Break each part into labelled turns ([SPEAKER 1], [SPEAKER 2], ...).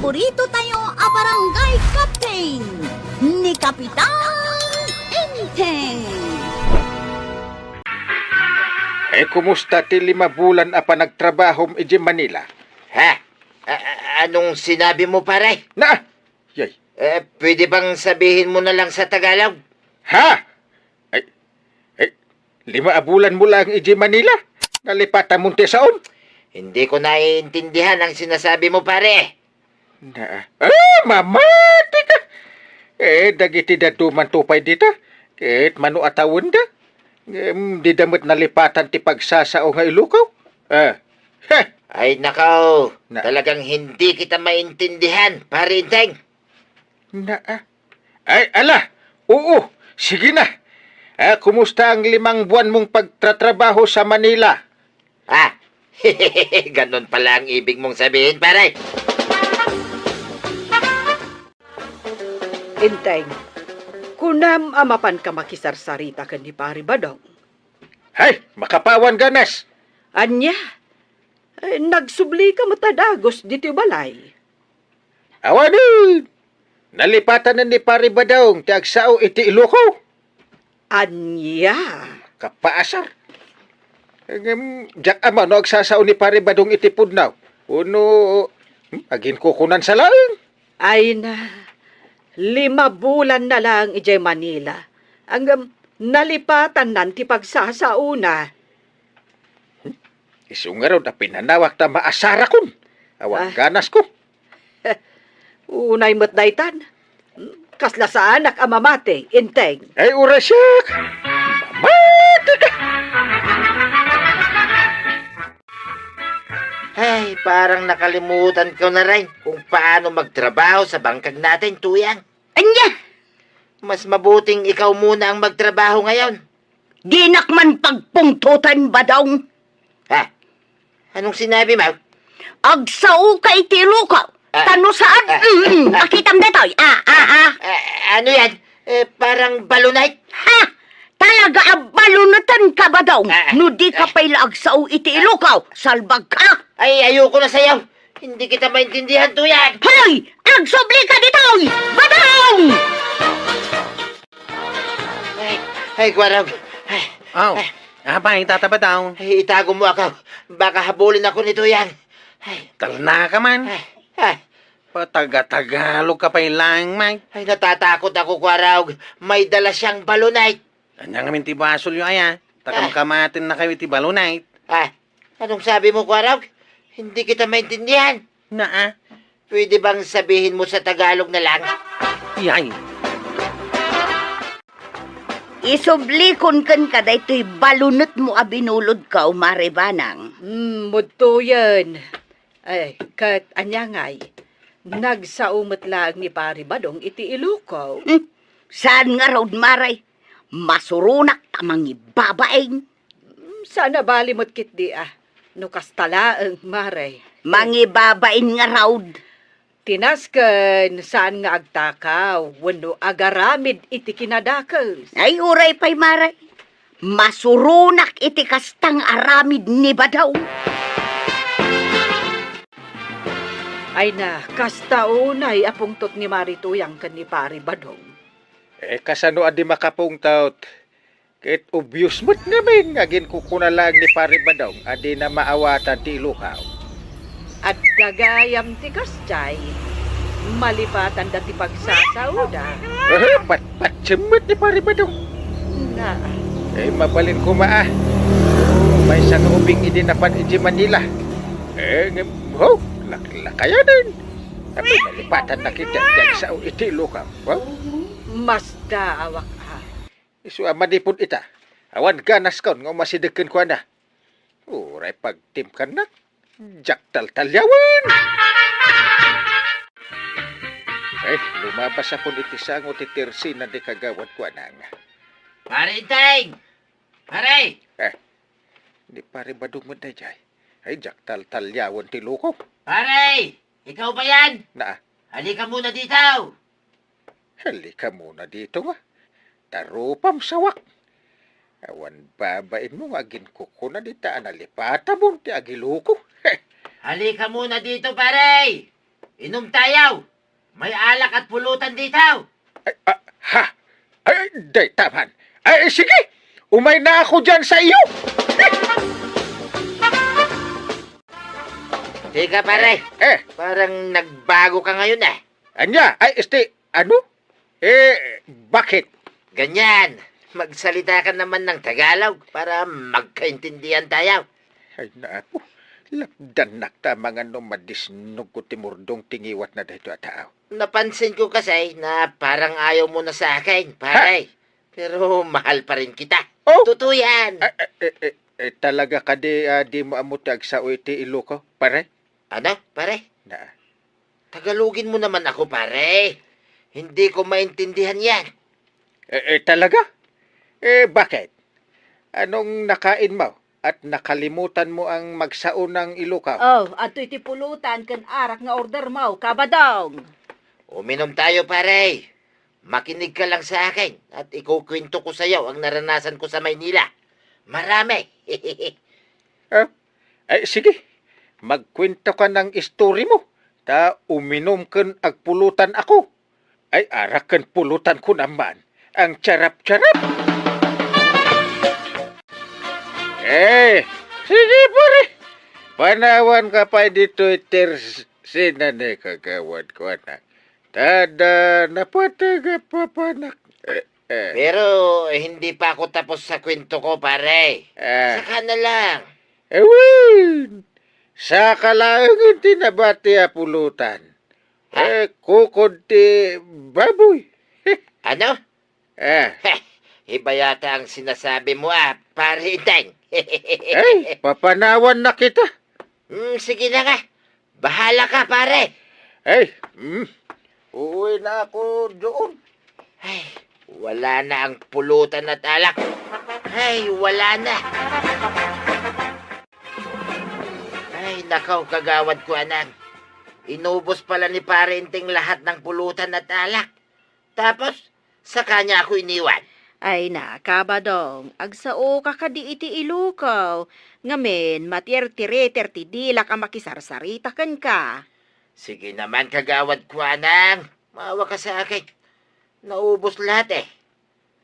[SPEAKER 1] paborito tayo a barangay captain ni Kapitan Enteng.
[SPEAKER 2] Kumusta ti 5 bulan apa nagtrabaho iji Manila?
[SPEAKER 3] Ha? Anong sinabi mo, pare?
[SPEAKER 2] Na! Yay!
[SPEAKER 3] Pwede bang sabihin mo na lang sa Tagalog?
[SPEAKER 2] Ha? Ay, 5 bulan mo lang iji Manila? Nalipatan mo ti saon?
[SPEAKER 3] Hindi ko naiintindihan ang sinasabi mo, pare.
[SPEAKER 2] Na, mamati ka! Dagiti da dumantupay dita. Manu atawon da. Di damot nalipatan ti pagsasao nga ilukaw.
[SPEAKER 3] Ay, nakaw.
[SPEAKER 2] Na.
[SPEAKER 3] Talagang hindi kita maintindihan, pare Inteng.
[SPEAKER 2] Ay, ala! Oo, sige na. Kumusta ang 5 buwan mong pagtatrabaho sa Manila?
[SPEAKER 3] Ganon pala ang ibig mong sabihin, pare.
[SPEAKER 4] Inteng, kunam amapan ka makisarsarita kan ni Pari Badong.
[SPEAKER 2] Hay, makapawan ganas.
[SPEAKER 4] Anya, nagsubli ka matadagos dito balay.
[SPEAKER 2] Awanin! Nalipatan na ni Pari Badong ti agsao iti Iloco.
[SPEAKER 4] Anya,
[SPEAKER 2] Kapaasar. Jak ama no agsasao ni Pari Badong iti pudnaw. Uno, agin kukunan sa laing.
[SPEAKER 4] ay na, 5 bulan na lang ijay Manila. Ang nalipatan nan ti pagsasauna.
[SPEAKER 2] Isungaraw na pinanawak na maasara kun. Awang ganas ko.
[SPEAKER 4] Unay mo't daytan. Kasla sa anak amamate, Inteng.
[SPEAKER 2] Ay, urasyak! Mamati ka!
[SPEAKER 3] Ay, parang nakalimutan ko na rin kung paano magtrabaho sa bangkag natin, tuyang.
[SPEAKER 1] Anya,
[SPEAKER 3] Mas mabuting ikaw muna ang magtrabaho ngayon.
[SPEAKER 1] dinak man pagpungtutan Badong.
[SPEAKER 3] Ha? Anong sinabi mo?
[SPEAKER 1] Agsao ka iti lukaw. Tano saan? Akitam detoy.
[SPEAKER 3] Ano yan? Parang balonite?
[SPEAKER 1] Ha? Talaga abalunutan ka ba daw? No di ka pa'y laagsao iti ilukaw. Salbag ka.
[SPEAKER 3] Ay, ayoko na sayaw. Hindi kita maintindihan, tuyang.
[SPEAKER 1] Hoy! Agsubli ka ditoy! Badong!
[SPEAKER 3] Ay, Guaraw.
[SPEAKER 5] Abay, tataba daw.
[SPEAKER 3] Ay, itago mo ako. Baka habulin ako ni tuyang. Ay,
[SPEAKER 5] Talna ka man.
[SPEAKER 3] ay,
[SPEAKER 5] Pataga-tagalog ka pa ilang, Mike.
[SPEAKER 3] ay, natatakot ako, Guaraw. May dala siyang balonite.
[SPEAKER 5] Anyang namin ti basol yung aya. Takam kamatin na kayo ti balonite.
[SPEAKER 3] Anong sabi mo, Guaraw? Hindi kita maintindihan.
[SPEAKER 5] Na
[SPEAKER 3] Pwede bang sabihin mo sa Tagalog na lang?
[SPEAKER 5] Yay.
[SPEAKER 1] Isublikon kan ka daytoy balunot mo abinulod ka umaribanang.
[SPEAKER 4] Mudto yan. Ay, kat anyangay. Nagsaumot lang ni Pari Badong iti ilukaw.
[SPEAKER 1] Saan nga raw maray? Masurunak tamang ibabaeng.
[SPEAKER 4] Sana balimot kit di no kastalaang maray.
[SPEAKER 1] Mangibabain nga raw.
[SPEAKER 4] Tinasken saan nga agtakaw, wano agaramid iti kinadakos.
[SPEAKER 1] Ay uray pa'y maray. Masurunak iti kastang aramid ni Badaw.
[SPEAKER 4] Ay na, kastaunay apungtot ni Marituyang kan ni Pari Badong.
[SPEAKER 2] Kasano adi makapungtaut. Kahit obvious mo't namin. Agin kukuna lang ni Pari Badong. Adi na maawatan ti Ilocaw.
[SPEAKER 4] At gagayam ti kastay, malipatan dati pagsasauda.
[SPEAKER 2] Pat-pat-simot ni Pari Badong.
[SPEAKER 4] Na,
[SPEAKER 2] Mabalin ko may isang ubing idinapan iji Manila. Lakaya din. Tapi nalipatan na kita dyan sa iti Ilocaw.
[SPEAKER 4] mas daawak
[SPEAKER 2] Isu amadipon ita. Awan ganas kaon nga masidekin ko na. Uray pagtim ka na. Jaktal-talyawan. Lumabas ako iti sango ti Tirsi na di kagawad ko na nga.
[SPEAKER 3] Pare Inteng! Pare!
[SPEAKER 2] Di pare badong mo na jay. Ay, jaktal-talyawan ti loko.
[SPEAKER 3] Pare! Ikaw ba yan?
[SPEAKER 2] Na,
[SPEAKER 3] Halika muna dito!
[SPEAKER 2] halika muna dito nga. Tarupam sawak. Awan babain mo nga ginkukuna dita analipata mo ti agiluko.
[SPEAKER 3] Halika muna dito, pare! Inom tayo! May alak at pulutan dito!
[SPEAKER 2] Ha? Ay, day, taman. Ay, sige! Umay na ako dyan sa iyo!
[SPEAKER 3] Teka pare, parang nagbago ka ngayon eh.
[SPEAKER 2] Anya? Ay, ano? Bakit?
[SPEAKER 3] Ganyan, magsalita ka naman ng Tagalog para magkaintindihan tayo.
[SPEAKER 2] Ay, naku. Lapdan nakta mga nomadisnog ko timurdong tingiwat na dito at tao.
[SPEAKER 3] Napansin ko kasi na parang ayaw mo na sa akin, pare. Pero mahal pa rin kita.
[SPEAKER 2] Oh!
[SPEAKER 3] Totoo yan.
[SPEAKER 2] Talaga ka di mo amutag sa uiti iloko, pare?
[SPEAKER 3] Ano, pare?
[SPEAKER 2] Na.
[SPEAKER 3] Tagalogin mo naman ako, pare. Hindi ko maintindihan yan.
[SPEAKER 2] Talaga? Bakit? Anong nakain mo? At nakalimutan mo ang magsaon ng ilukaw?
[SPEAKER 1] Oh, ato iti pulutan kan arak nga order mo, kabadong.
[SPEAKER 3] Uminom tayo, pare. Makinig ka lang sa akin at ikukwento ko sa'yo ang naranasan ko sa Maynila. Marami.
[SPEAKER 2] Sige. Magkwento ka ng istorya mo. Ta uminom kan agpulutan ako. Ay arakan pulutan ko naman. Ang charap-charap. Sige pare. Panawan ka pa dito iter sinane kagawad ko anak. Tada napataga papanak.
[SPEAKER 3] Pero hindi pa ako tapos sa kwento ko, pare. Saka na lang.
[SPEAKER 2] Ewin! Sa kalaang tinabati a pulutan. Kukod ti baboy.
[SPEAKER 3] Ano? Iba yata ang sinasabi mo, pare Inteng.
[SPEAKER 2] Papanawan na kita.
[SPEAKER 3] Sige na nga. Bahala ka, pare.
[SPEAKER 2] Uwi na ako doon.
[SPEAKER 3] Ay, wala na ang pulutan at alak. Ay, wala na. Ay, nakaw, kagawad ko, anak. Inubos pala ni Pare Inteng lahat ng pulutan at alak. Tapos, sa kanya ako iniwan.
[SPEAKER 1] Ay na, kabadong, agsao ka kadi iti ilukaw. Ngamen, matir-tireter ti dila ka makisarsarita kan ka.
[SPEAKER 3] Sige naman, kagawad ko, anang. Maawa ka sa akin. Naubos lahat eh.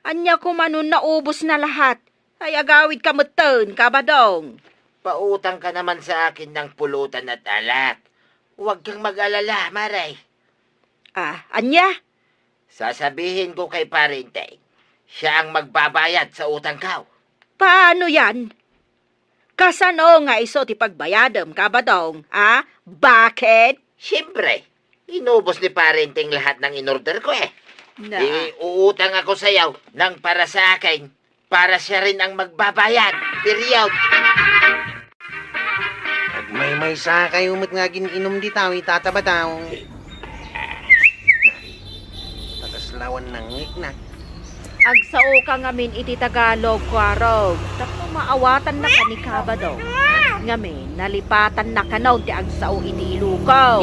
[SPEAKER 1] Anya ko manon naubos na lahat. Ay agawid ka muton, kabadong.
[SPEAKER 3] Pautang ka naman sa akin ng pulutan at alak. Huwag kang mag-alala, Maray.
[SPEAKER 1] Anya?
[SPEAKER 3] Sasabihin ko kay Pare Inteng. Siya ang magbabayad sa utang ko.
[SPEAKER 1] Paano yan? Kasano nga iso ti pagbayadam, kabadong? Bakit?
[SPEAKER 3] Siyempre, inubos ni Pare Inteng lahat ng inorder ko eh.
[SPEAKER 1] Na.
[SPEAKER 3] Uutang ako sayaw ng para sa akin, para siya rin ang magbabayad. Period.
[SPEAKER 5] May sa kayo umot nga gininom di tao, itataba daw. Tagaslawan ng ngik na.
[SPEAKER 1] Agsao ka ngamin iti Tagalog, kwarog. Tapos maawatan na ka ni kabadong. Ngamin, nalipatan na ka ti agsao iti ilukaw.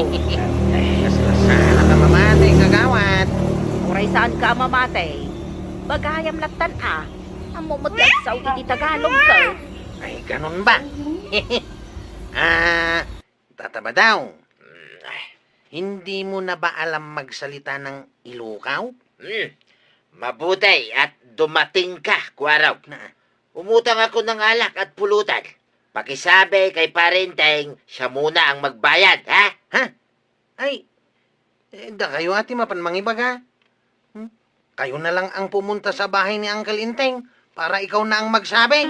[SPEAKER 5] Sana ka mamatay, kagawad.
[SPEAKER 1] Uray saan ka mamatay? Bagayam latan Amumot ti agsao iti Tagalog ka.
[SPEAKER 5] Ay, ganun ba? Tataba daw. Hindi mo na ba alam magsalita ng ilukaw?
[SPEAKER 3] Mabuti at dumating ka, Kwaraw. Umutang ako ng alak at pulutan. Pakisabi kay Pare Inteng, siya muna ang magbayad, ha?
[SPEAKER 5] Ay, da kayo ati mapanmangibaga. Kayo na lang ang pumunta sa bahay ni Uncle Inteng para ikaw na ang magsabi.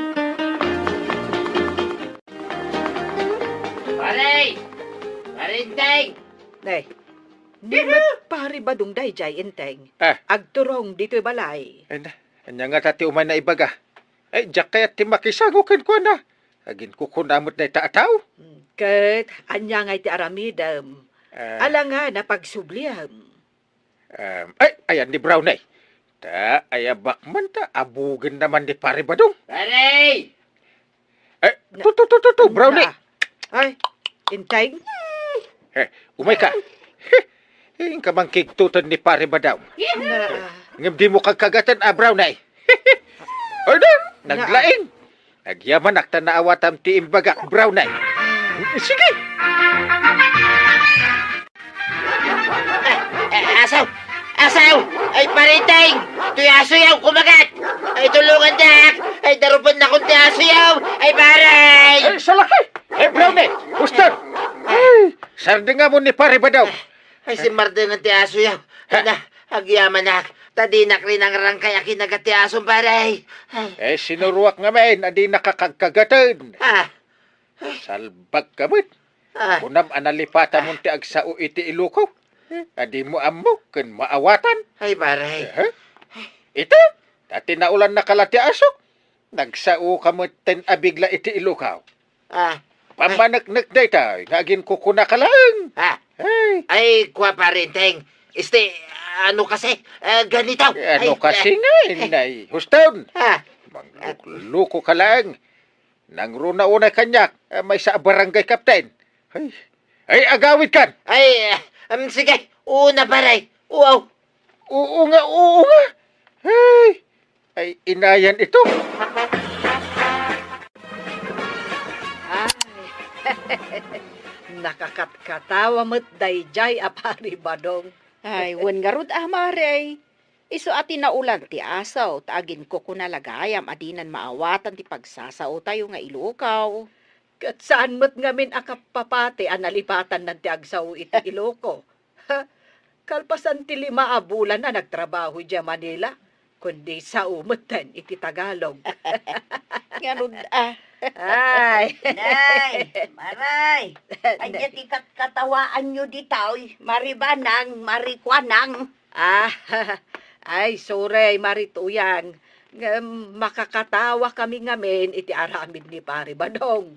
[SPEAKER 3] Pare! Pare Inteng!
[SPEAKER 4] Di mat pari badong dayjay Inteng. Agturong dito'y balay.
[SPEAKER 2] Anya nga tati umay na ibaga. Diyak kaya ti makisagukin ko na. Agin ko kunamot na itaataw.
[SPEAKER 4] Ket, anya nga iti aramidam. Ala nga na pagsubliam.
[SPEAKER 2] Ayan ni Brown ay. Ayabak man ta. Abugin naman ni Pare Badong.
[SPEAKER 3] Pare!
[SPEAKER 2] Brown ay.
[SPEAKER 4] Ay, Inteng?
[SPEAKER 2] Umay ka. Yung kamangkig tutod ni Pare Badong. Ngam di mo kagkagatan, Brown ay. O na, naglaing. Nagyaman akta na awatam ti imbaga, Brown ay. Sige.
[SPEAKER 3] Ay, parinteng! Tuyaso yaw, kumagat! Ay, tulungan dak! Ay, darupan na kong tuyaso yaw! Ay, paray!
[SPEAKER 2] Ay, salaki! Ay, Brownie! Huston! Ay, sardi nga mo ni pare ba daw?
[SPEAKER 3] Ay, si Marden ang tuyaso yaw! Ay, na, agyaman na! Tadinak rin ang rangkay akin nagatiason, paray! Ay,
[SPEAKER 2] Sinuruak nga men, adi nakakagkagatan.
[SPEAKER 3] ah,
[SPEAKER 2] Salbag ka man.
[SPEAKER 3] ah,
[SPEAKER 2] Unam analipatan mo ti agsao iti iluko. Adi mo amo, kun maawatan.
[SPEAKER 3] ay, paray!
[SPEAKER 2] Ito, dati naulan na kalati asok. Nagsao ka mo ten abigla iti ilukaw.
[SPEAKER 3] Ah,
[SPEAKER 2] Pamanak-nak data, nagin kukuna ka lang.
[SPEAKER 3] ah,
[SPEAKER 2] Ay,
[SPEAKER 3] ay, kwa parinteng! Ano kasi? Ganito!
[SPEAKER 2] ano kasi nga, inay. Huston,
[SPEAKER 3] Ah,
[SPEAKER 2] mangluko ka lang. Nang runa una kanyak, may sa barangay kapten. Ay, agawid kan.
[SPEAKER 3] ay, sige, una paray! Wow!
[SPEAKER 2] Oo nga. Ay, inayan ito.
[SPEAKER 4] Ay, nakakatkatawa mo't dayjay apari badong.
[SPEAKER 1] Ay, wen garud mare. Iso ati naulan ti asaw, taagin ko kunalagayam adinan maawatan ti pagsasao tayo nga ilukaw.
[SPEAKER 4] Kat saan mo't ngamin akapapati analipatan ng tiagsaw iti Iloko. Ha? Kalpasan ti 5 bulan na nagtrabaho di Manila, kundi sa umutan iti Tagalog.
[SPEAKER 1] Garud
[SPEAKER 4] Ay,
[SPEAKER 6] Nay, maray. Anya ti katawaan nyo ditaw, maribanang, marikwanang.
[SPEAKER 4] ay, sorry, Marituyang. Makakatawa kami ngamin iti aramid ni Pare Badong.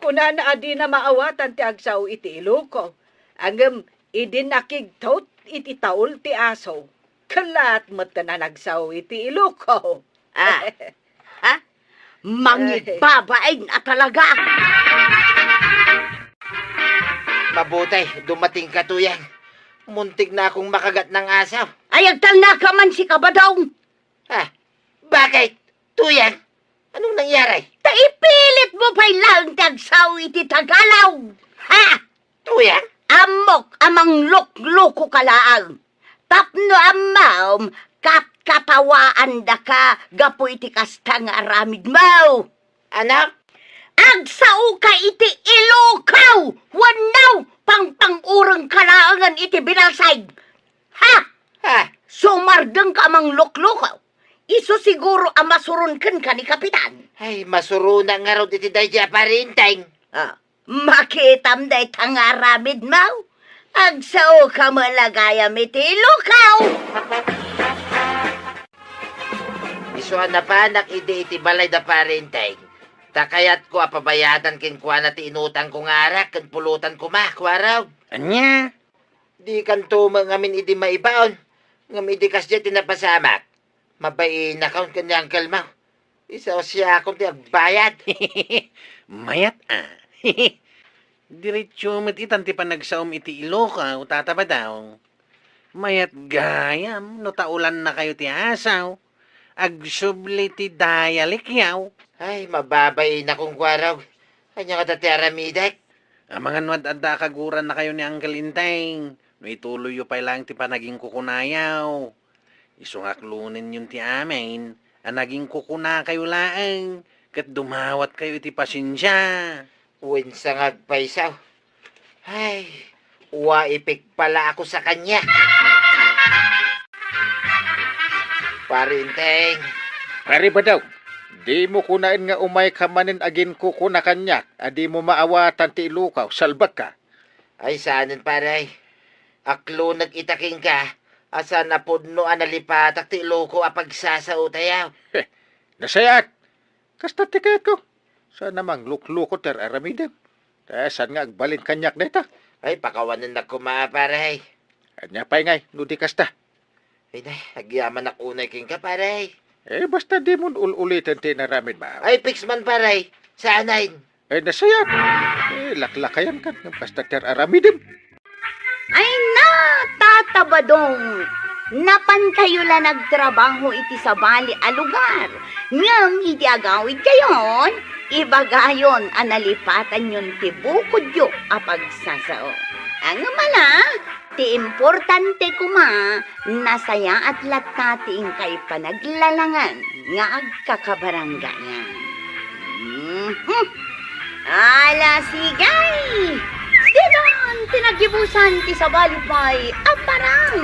[SPEAKER 4] Kuna na adi na maawatan ti agsaw iti Iloko. Ang idinakigtot iti taul ti aso. Kalat mo't na nagsaw iti Iloko.
[SPEAKER 6] Mangibabay na talaga.
[SPEAKER 3] Mabuti, dumating ka, Tuyang. Muntik na akong makagat ng asaw.
[SPEAKER 6] Ayagtal na ka man si Kabadong.
[SPEAKER 3] Ha? Bakit? Tuyang? Anong nangyari?
[SPEAKER 6] Taipilit mo pa'y lang tagsaw iti Tagalaw. Ha?
[SPEAKER 3] Tuyang?
[SPEAKER 6] Amok amang luk-luko kalaang. Tapno amaw, katawaan da ka, gapo iti kasta nga aramid mo.
[SPEAKER 3] Ano?
[SPEAKER 6] Agsao ka iti Ilokaw! Wanaw! Pang-urang kalaangan iti binalsay! Ha?
[SPEAKER 3] Ha?
[SPEAKER 6] Sumardeng ka mang luklukaw. Iso siguro amasurun kan ka ni Kapitan.
[SPEAKER 3] Ay, masuruna nga raw iti dayja parinteng.
[SPEAKER 6] Makitam day tangaramid mo. Agsao ka malagayam iti Ilokaw!
[SPEAKER 3] Isuan na panak iti balay da parinteng. Takayat ko apabayadan kin kwa na ti inutang ko nga arak kan pulutan ko raw.
[SPEAKER 5] Anya?
[SPEAKER 3] Di kan tuma ngamin idi maibaon. Ngam idi kasya tinapasamak. Mabain na kaun kanyang kalmaw. Isa siya akong ti agbayad.
[SPEAKER 5] Mayat Diretso met itan ti panagsaom iti Ilokaw, tataba daw. Mayat gayam, no taulan na kayo ti asaw. Agsubli ti dayalik yaw.
[SPEAKER 3] Ay, mababay na kong kwaraw. Kanya ka tati aramidak.
[SPEAKER 5] Ang mga nuad adda kaguran na kayo ni Uncle Inteng. No ituloy yo pa lang ti panaging kukunayaw. Isungaklunin yun ti amin. Ang naging kukuna kayo laang. Kat dumawat kayo iti pasensya.
[SPEAKER 3] Uwin sa ngagpaisaw. Ay, waipik pala ako sa kanya. Parinteng.
[SPEAKER 2] Pare ba daw? Di mo kunain nga umay ka manin agin kukuna kanyak. Adi mo maawatan ti ilukaw. Salbag ka.
[SPEAKER 3] Ay, saanin paray. Aklo nag-itaking ka. Asa na pudno analipatak ti loko apagsasao tayaw.
[SPEAKER 2] Nasayat. Kasta tiket ko. Sana mang lukluko ter aramidem. Saan nga agbalin kanyak neta.
[SPEAKER 3] Ay, pakawanan na kumaparay.
[SPEAKER 2] Anya pa'y ngay, nudi kasta.
[SPEAKER 3] Ay, agyaman ako unay king ka paray.
[SPEAKER 2] Basta di mo ulitin tinaramid ba?
[SPEAKER 3] Ay, fix man paray. Saanayin.
[SPEAKER 2] Nasayat. Laklakayan ka. Basta ter aramidem.
[SPEAKER 6] Ay na, tatabadong. Napan kayo la nagtrabaho iti sa bali a lugar. Ngam iti agawid kayon, ibagayon analipatan yun ti bukod yo apagsasao. Ang mana, Ti importante kuma, nasaya at latating kay panaglalangan nga agkakabaranggayan. Ala sigay! Dinon, tinagibusan ti sabalipay aparang.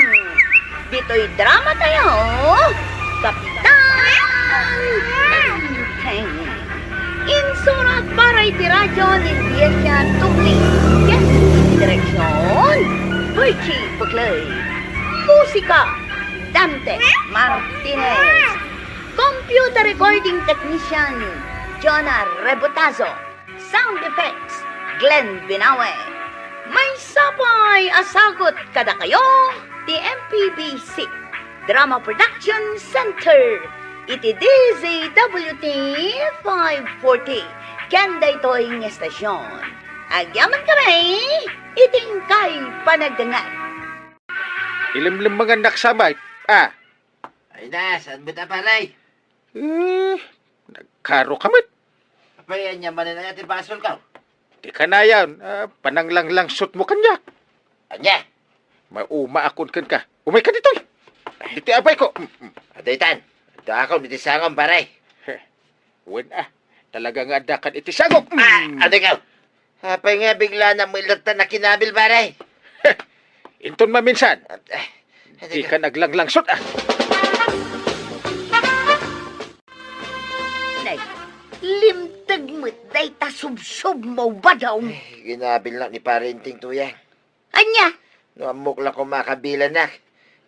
[SPEAKER 6] Dito'y drama tayo, Kapitan Teng. Insurat para iti radyo ni Diesya Tukli. Yes, direksyon, Bertie Buckley. Musika, Dante Martinez. Computer recording technician, Jonah Rebotazo. Sound effects, Glenn Binawe. May sapay asagot kada kayo, the MPBC Drama Production Center. Iti DZWT 540. Kanda ito'y ng estasyon. Agyaman kami, iting kay panagdangan.
[SPEAKER 2] Ilimlim mga naksabay. Ah,
[SPEAKER 3] Ay na, saan mo ta paray?
[SPEAKER 2] nagkaro kamit.
[SPEAKER 3] Apayan niya manin na natin basol ka.
[SPEAKER 2] Di ka na yan. Pananglang sut mo kanya.
[SPEAKER 3] Anya,
[SPEAKER 2] Mauma akon kan ka. Umay ka dito. Dito abay ko.
[SPEAKER 3] adaytan. Ito ako, nitisangon paray.
[SPEAKER 2] Wen talaga nga adakan itisagok.
[SPEAKER 3] Aday ka. Apay nga bigla na milatan na kinabil paray.
[SPEAKER 2] Inton maminsan.
[SPEAKER 3] Aday
[SPEAKER 2] Di
[SPEAKER 3] ka.
[SPEAKER 2] ka naglanglangsot
[SPEAKER 6] Limtag mo't day tasubsob mo ba daw?
[SPEAKER 3] Ginabil na ni parenting tuyang.
[SPEAKER 6] Anya,
[SPEAKER 3] No amok lang ko makabila na.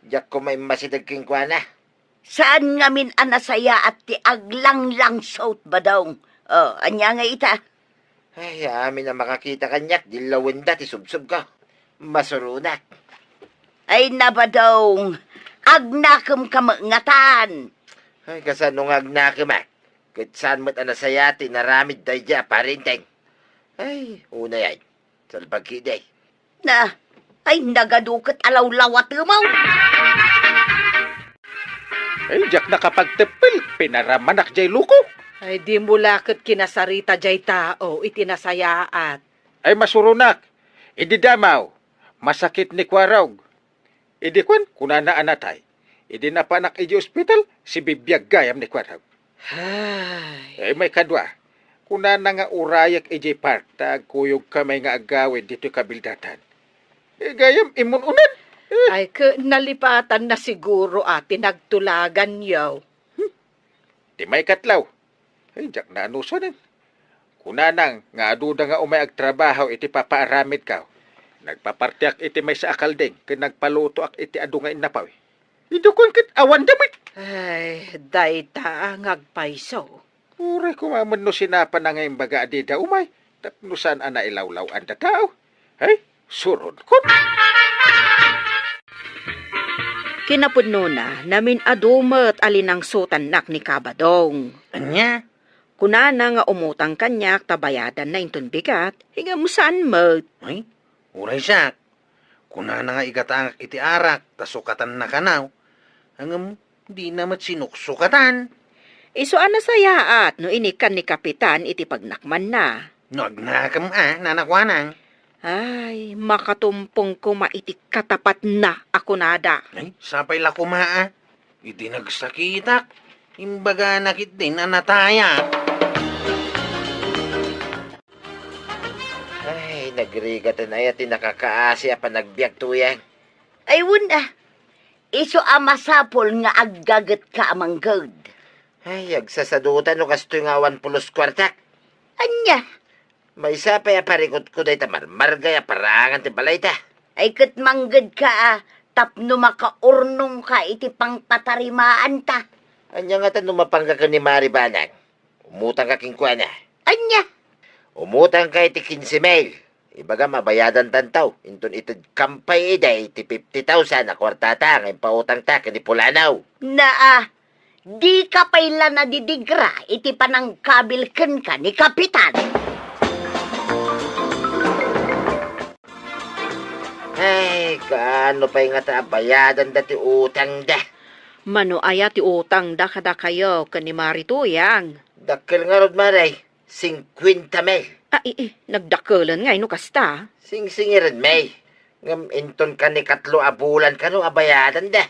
[SPEAKER 3] Diyak ko may masidag king kwa na.
[SPEAKER 6] saan nga min anasaya at ti aglang-lang sot ba daw? Oh, anya nga ita.
[SPEAKER 3] Ay, amin na makakita kanyak. Dilawin dati subsub ka. Masurunak.
[SPEAKER 6] Ay naba daw, agnakam kamangatan.
[SPEAKER 3] Ay, kasanong agnakimak. Kahit saan mo't anasayati naramid day dya parenteng. Ay, una yan. Salpagkiday.
[SPEAKER 6] Na, ay nagadukot alaw-lawat mo.
[SPEAKER 2] Ay, jak nakapagtepil. Pinaramanak jay luko.
[SPEAKER 4] Ay di mula kat kinasarita jay tao, itinasayaat.
[SPEAKER 2] Ay, masurunak. Idi damaw. Masakit ni kwarog. Idi kwan, kunana anatay. Idi napanak iji ospital, si bibiyag gayam ni kwarog.
[SPEAKER 4] Ay,
[SPEAKER 2] Ay, may kadwa. Kunana nga urayak iji park, tagkuyog kamay nga agawid dito kabildatan. Gayam, imun unan.
[SPEAKER 4] ay nalipatan na siguro tinagtulagan yaw.
[SPEAKER 2] Di may katlaw. Ay, jak na anusonin. Kunanang, nga aduda nga umay agtrabaho iti papaaramid ka. Nagpapartiak iti may sa akaldeng, kaya nagpaluto ak iti adu nga inapaw. Ito kung kit awan damit.
[SPEAKER 4] Ay, dayta ang agpaiso.
[SPEAKER 2] Uray kumaman no sinapan na ngayon baga adida umay. Tapnusan ana ilawlaw ang tao. Ay, surod ko.
[SPEAKER 1] Kinapudno na namin adumat alinang sutan ni Kabadong.
[SPEAKER 5] Anya?
[SPEAKER 1] Kunana nga umutang kanyak tabayadan na inton bigat, higa mo saan mo.
[SPEAKER 5] Ay, uray sak. Kuna na nga igatang iti arak, tasukatan na kanaw. Hangam, di namat sinuksukatan.
[SPEAKER 1] Iso ana sayaat no inikan ni Kapitan iti pagnakman na.
[SPEAKER 5] Nagnakam nanakwanang.
[SPEAKER 1] Ay, makatumpong ko maiti katapat na ako nada.
[SPEAKER 5] Ay, sapay la kumaa. Iti nagsakitak. Imbaga nakit din anataya.
[SPEAKER 3] Ay, nagrigatan na yati nakakaasi pa nagbiag tuyang.
[SPEAKER 6] Ay wunda, iso amasapol nga aggagat ka amanggod.
[SPEAKER 3] Ay, agsasadutan no kasto nga 1 plus kwartak.
[SPEAKER 6] Anya,
[SPEAKER 3] May isa pa ya parikot ko day tamarmarga ya parangan ti balay ta.
[SPEAKER 6] ay kat manggod ka tapno makaurnong ka iti pangpatarimaan ta.
[SPEAKER 3] Anya nga tanong mapangga ka ni Mari Banag. Umutang ka king kwa na.
[SPEAKER 6] Anya,
[SPEAKER 3] Umutang ka iti 15 mail. Ibaga mabayadan tantaw. Inton iti kampay iday iti 50,000 na kwartata ngayon pautang ta kani Pulanaw.
[SPEAKER 6] naa, di ka payla na didigra iti panangkabilken ka ni Kapitan.
[SPEAKER 3] Ay, kaano pa yung nga bayadan dati utang da.
[SPEAKER 1] Mano aya ti utang da kada kayo kani Marituyang.
[SPEAKER 3] Dakil nga rod maray. 50 mail.
[SPEAKER 1] Ay, nagdakelan nga ino kasta.
[SPEAKER 3] Sing-singiran may. Ngam inton ka ni katlo abulan ka no abayadan da.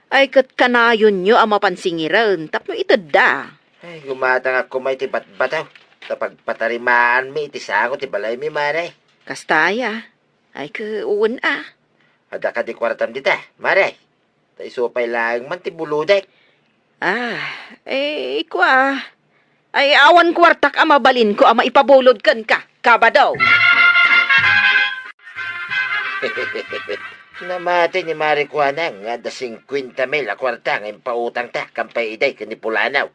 [SPEAKER 1] Ay kat kanayon nyo ang mapansingiran. Tapno ito da.
[SPEAKER 3] Ay, gumatang ako may ti batbataw. Tapag patarimaan mi, iti sango, ti balay mi, mare.
[SPEAKER 1] Kastaya. Ay uwan
[SPEAKER 3] Ada ka di kwartam dita, mare. Ta isupay lang man ti buludek.
[SPEAKER 1] Iko Ay awan kwartak ang mabalin ko ang maipabulod kan ka. Kabadaw.
[SPEAKER 3] Namati ni Mari Kuanang nga da 50,000 a kwarta nga pautang ta kampay iday kanipulanaw.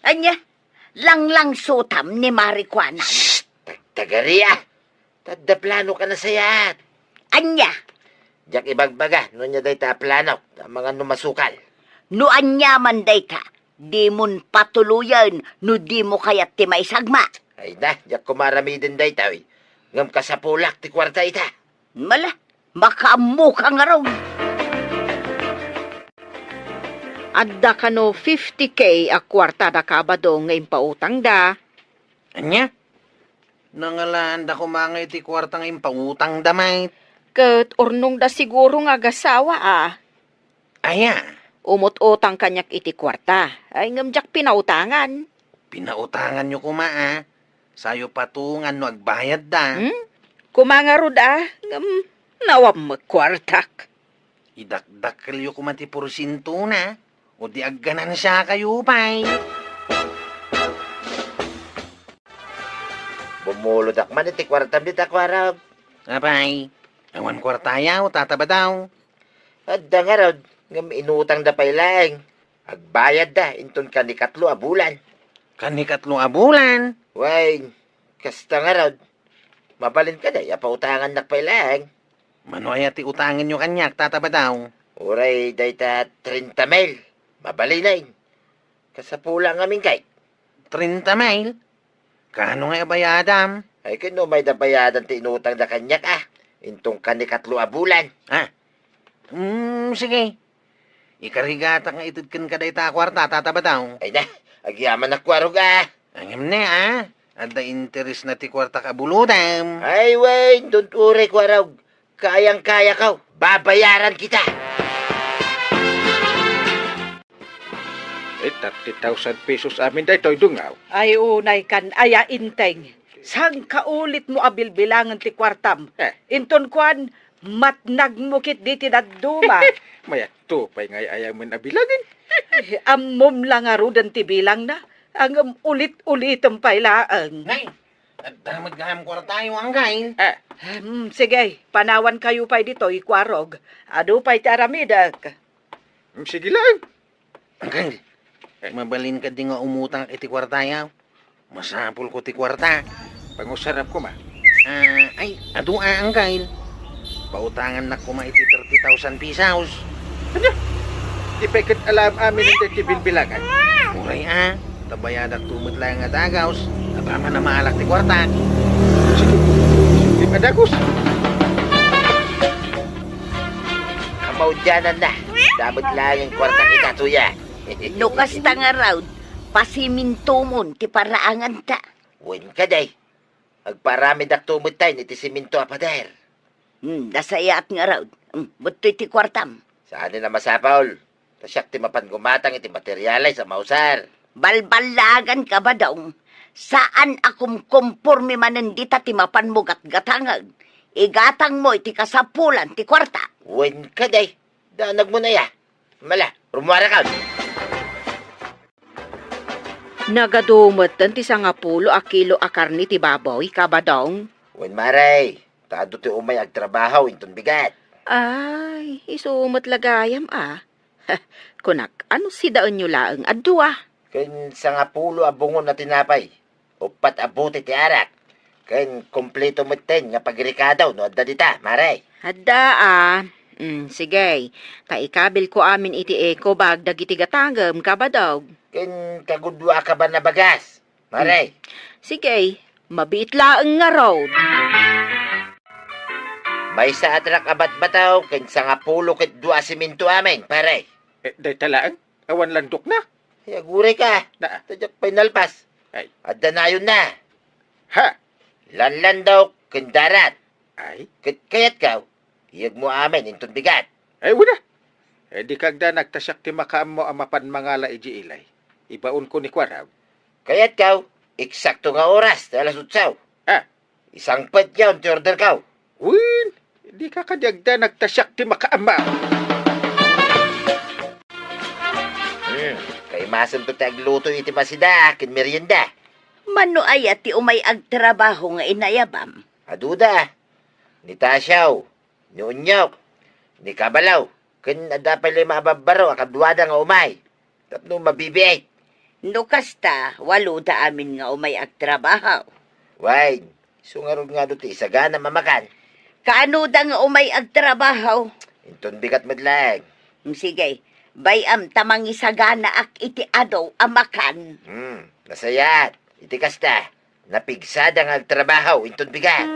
[SPEAKER 6] Anya, lang sutam ni Marikwana.
[SPEAKER 3] Tagari ah. Tadda plano ka na sayat.
[SPEAKER 6] Anya,
[SPEAKER 3] Diyak ibagbaga, no niya day ta plano, ang mga numasukal.
[SPEAKER 6] no anya man day ka, di mon patuluyan, no di mo kayat ti maisagma.
[SPEAKER 3] Ay na, diyak kumarami din day tawi. Ngam ka sa pulak ti kwarta ita.
[SPEAKER 6] Mala, makaamu ka nga raw.
[SPEAKER 1] Adda ka no 50K a kwarta da kabadong ngayon pautang da.
[SPEAKER 5] Anya? Nangalaan da kumangay ti kwartang impautang damay.
[SPEAKER 1] Kat ornong da siguro nga gasawa
[SPEAKER 5] Aya,
[SPEAKER 1] Umot-utang kanyak iti kwarta. Ay ngamjak pinautangan.
[SPEAKER 5] pinautangan nyo kumaa. Sayo patungan no agbayad da.
[SPEAKER 1] Kumangarod nawam magkwartak.
[SPEAKER 5] Idakdak kayo kumati porsinto na. O di agganan siya kayo pa'y.
[SPEAKER 3] Bumulod akman iti kwartam dita kwarab.
[SPEAKER 5] Apay, awan kwartayaw, tataba daw.
[SPEAKER 3] Adda nga rod, ngam inutang da pailaeng. Agbayad da, inton ka ni katlo a bulan.
[SPEAKER 5] Kanikatlo abulan.
[SPEAKER 3] Way, kasta nga rod. Mabalin ka da, yapautangan na pailaeng.
[SPEAKER 5] Manoy ati utangin nyo kanyak, tataba daw.
[SPEAKER 3] Uray, dayta 30,000. Mabalin na Kasapula nga kay.
[SPEAKER 5] 30 mile. Kano nga bayadam?
[SPEAKER 3] Ay kano may dabayadan ti inutang da kanyak Intong ka ni katlo a bulan.
[SPEAKER 5] Sige. Ikarigata nga itid kan kaday ta kwarta, tataba daw.
[SPEAKER 3] Ay na, agyaman na kwarog
[SPEAKER 5] Angim na Ada interes na ti kwarta kabuludam.
[SPEAKER 3] Ay way, don't worry kwarog. Kayang-kaya ka. Babayaran kita.
[SPEAKER 2] Ay, 30,000 pesos amin da ito'y dungaw.
[SPEAKER 4] Ay unay kan aya inteng. Sang kaulit mo abilbilangan ti kwartam. Inton kwan, matnag mukit di ti dadduma.
[SPEAKER 2] Maya to, pa'y ngay ayaw mo nabilagin.
[SPEAKER 4] Ammom lang arudan ti bilang na. Ang ulit-ulit ang pailaan.
[SPEAKER 5] Ngay, at magaham kwartayo ang gain.
[SPEAKER 4] Sige, panawan kayo pa'y dito, ikwarog. Ado pa'y taramidak.
[SPEAKER 2] Sige lang.
[SPEAKER 5] Angkay, mabalin ka di nga umutang iti kwartayaw. Masapul ko ti kwarta.
[SPEAKER 2] Pangusarap ko ma.
[SPEAKER 5] Ay, ado angkay. Pautangan na kuma iti 30,000 pesos.
[SPEAKER 2] Di pa'y alam amin ng bilbilangan.
[SPEAKER 5] Uray tabayad at tumot lang nga dagaws. Natama na maalak ti kwarta.
[SPEAKER 2] Sige, di madagos.
[SPEAKER 3] Amaw dyanan na. Damot lang yung kwarta kita, tuya.
[SPEAKER 6] No kasta nga raw, pasimintumon ti paraangan ta.
[SPEAKER 3] Wen ka day. Agparami dak tumot tayo iti siminto apader.
[SPEAKER 6] Dasayat nga raw. Butoy ti kwartam.
[SPEAKER 3] Saan na masapaol? Tasyak ti mapan gumatang iti materyalay sa mausar.
[SPEAKER 6] Balbalagan ka ba daw? Saan akum komporme manandita ti mapan mo gatgatangag? Igatang mo iti kasapulan ti kwarta.
[SPEAKER 3] Wen ka day. Danag mo na ya. Mala, rumwara ka.
[SPEAKER 1] Nagadumot ti 10 a kilo a karni ti baboy kabadong.
[SPEAKER 3] Wen maray. Tado ti umay agtrabaho inton bigat.
[SPEAKER 1] Ay, isumot lagayam Kunak, ano si daon nyo laang adwa?
[SPEAKER 3] Ken sa nga pulo abungon na tinapay. Upat abuti ti arak. Ken kompleto mo ten nga pagrikadaw no adda dita, maray.
[SPEAKER 1] Hadda sige. Kaikabil ko amin iti eko bag dagiti gatagam kabadog.
[SPEAKER 3] Ken kagudwa ka ba na bagas? Maray.
[SPEAKER 1] Sige, mabiit laang nga road.
[SPEAKER 3] May sa atrak abat bataw ken sa nga pulo ket dua siminto amin, pare.
[SPEAKER 2] Day talaan, awan landok na.
[SPEAKER 3] Ay, aguray ka.
[SPEAKER 2] Na.
[SPEAKER 3] Tadyak pinalpas.
[SPEAKER 2] Ay.
[SPEAKER 3] Adda na yun na.
[SPEAKER 2] Ha?
[SPEAKER 3] Lanlan daw ken darat.
[SPEAKER 2] Ay,
[SPEAKER 3] Ket kayat ka. Iyag mo amin, intong bigat.
[SPEAKER 2] Ay, wala. Eh, di kagda nagtasyak ti makaam mo ang mapan mangala iji ilay. Ibaon ko ni Kwaraw.
[SPEAKER 3] Kaya't kaw, eksakto nga oras, alas 8.
[SPEAKER 2] Ah,
[SPEAKER 3] Isang pet yaw, ti order kaw.
[SPEAKER 2] win. Di ka kadyagda nagtasyak ti makaam mo.
[SPEAKER 3] Kay masan to tagluto iti masida, kin merienda.
[SPEAKER 6] Mano ay ti umay agtrabaho nga inayabam.
[SPEAKER 3] Aduda, ni Tasyaw, ni Unyok, ni Kabalaw, kin adapay lima ababaro, akadwada nga umay. Tapno mabibiay.
[SPEAKER 6] No kasta, walo da amin nga umay agtrabaho.
[SPEAKER 3] Why, sungarod nga do ti isagana mamakan.
[SPEAKER 6] Kaano da nga umay agtrabaho?
[SPEAKER 3] Inton bigat madlag.
[SPEAKER 6] Sige, bayam tamang isagana ak iti adaw amakan.
[SPEAKER 3] Nasayat, iti kasta, napigsada nga agtrabaho, inton bigat.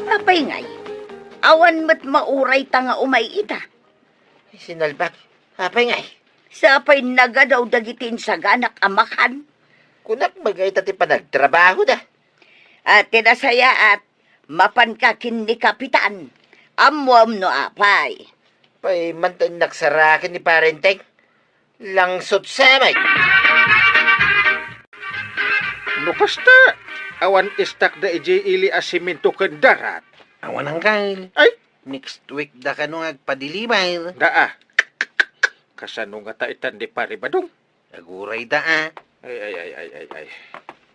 [SPEAKER 6] Apay ngay, awan mat mauray ta nga umay ita.
[SPEAKER 3] Sinalbak, apay ngay.
[SPEAKER 6] Sapay nagadaw dagitin sa ganak amakan.
[SPEAKER 3] Kunak magay ti panagtrabaho da.
[SPEAKER 6] At tinasaya at mapankakin ni Kapitan. Amuam no apay.
[SPEAKER 3] Pay mantan naksarakin ni parenteng. Langsot samay.
[SPEAKER 2] Nukasta. Awan istak da iji ili asiminto ken darat.
[SPEAKER 5] Awan Uncle.
[SPEAKER 2] Ay,
[SPEAKER 5] Next week da ka nung agpadilibay.
[SPEAKER 2] daa. Kasano nga taitan di pare badong.
[SPEAKER 5] Aguray da ah.
[SPEAKER 2] Ay.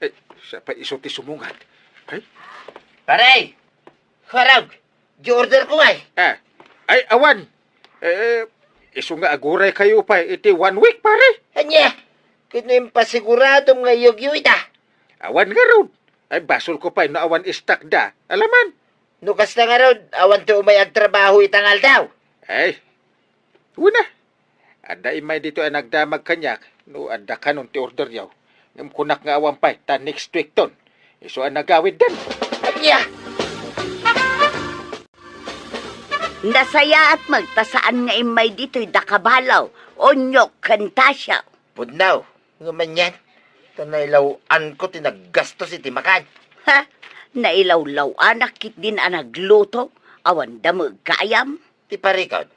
[SPEAKER 2] Ay, siya pa iso ti sumungat. Ay,
[SPEAKER 3] Paray! Harag! Di order ko ay.
[SPEAKER 2] ay, awan. Iso nga aguray kayo pa, iti 1 week pare.
[SPEAKER 3] Anya! Kino pasiguradong nga yugyo ita.
[SPEAKER 2] Awan nga ron. Ay, basol ko pa, no awan istak da. Alaman.
[SPEAKER 3] Nukas na nga ron, awan to umayag trabaho itangal daw.
[SPEAKER 2] Ay, una. Ada imay dito ay nagdamag kanyak. No, ada ka nun ti order yaw. Ngam kunak nga awan pa, ta next week ton. Iso ang nagawid dan.
[SPEAKER 3] Anya!
[SPEAKER 6] Nasaya at magtasaan nga imay dito'y dakabalaw. Onyok kantasya.
[SPEAKER 3] Pudnaw, nga man yan. Tanaylawan ko tinaggastos iti makan.
[SPEAKER 6] Ha? Nailawlaw anak kit din ang nagluto. Awan damag kayam.
[SPEAKER 3] Ti parikot.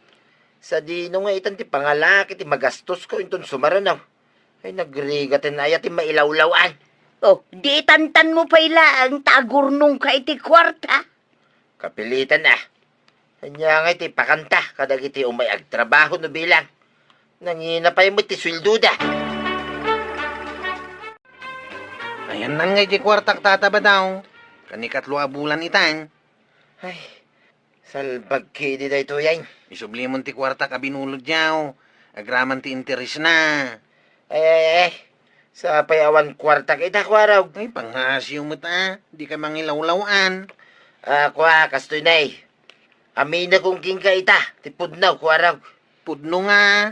[SPEAKER 3] Sa dino nga itan ti pangalaki ti magastos ko inton sumaranaw. Ay nagrigatin na ti mailawlawan.
[SPEAKER 6] Oh, di tantan mo pa ang tagurnong ka iti kwarta.
[SPEAKER 3] Kapilitan na. Kanya nga iti pakanta kadag iti umay agtrabaho no bilang. Nangina pa yung ti swilduda.
[SPEAKER 5] Ayan nang ngay di kwartak tataba daw. Kanikatlo a bulan itang.
[SPEAKER 3] Ay, salbag kidi da ito yan.
[SPEAKER 5] Isublimon ti kwartak a binulod yaw. Agraman ti interes na.
[SPEAKER 3] Ay. Sa payawan kwarta kita kwaraw.
[SPEAKER 5] Ay, panghasyo mo ta. Di ka mangilawlawan.
[SPEAKER 3] Kwa, kastoy na eh. Amina kong king ka ita. Tipudnaw kwaraw.
[SPEAKER 5] Pudno nga.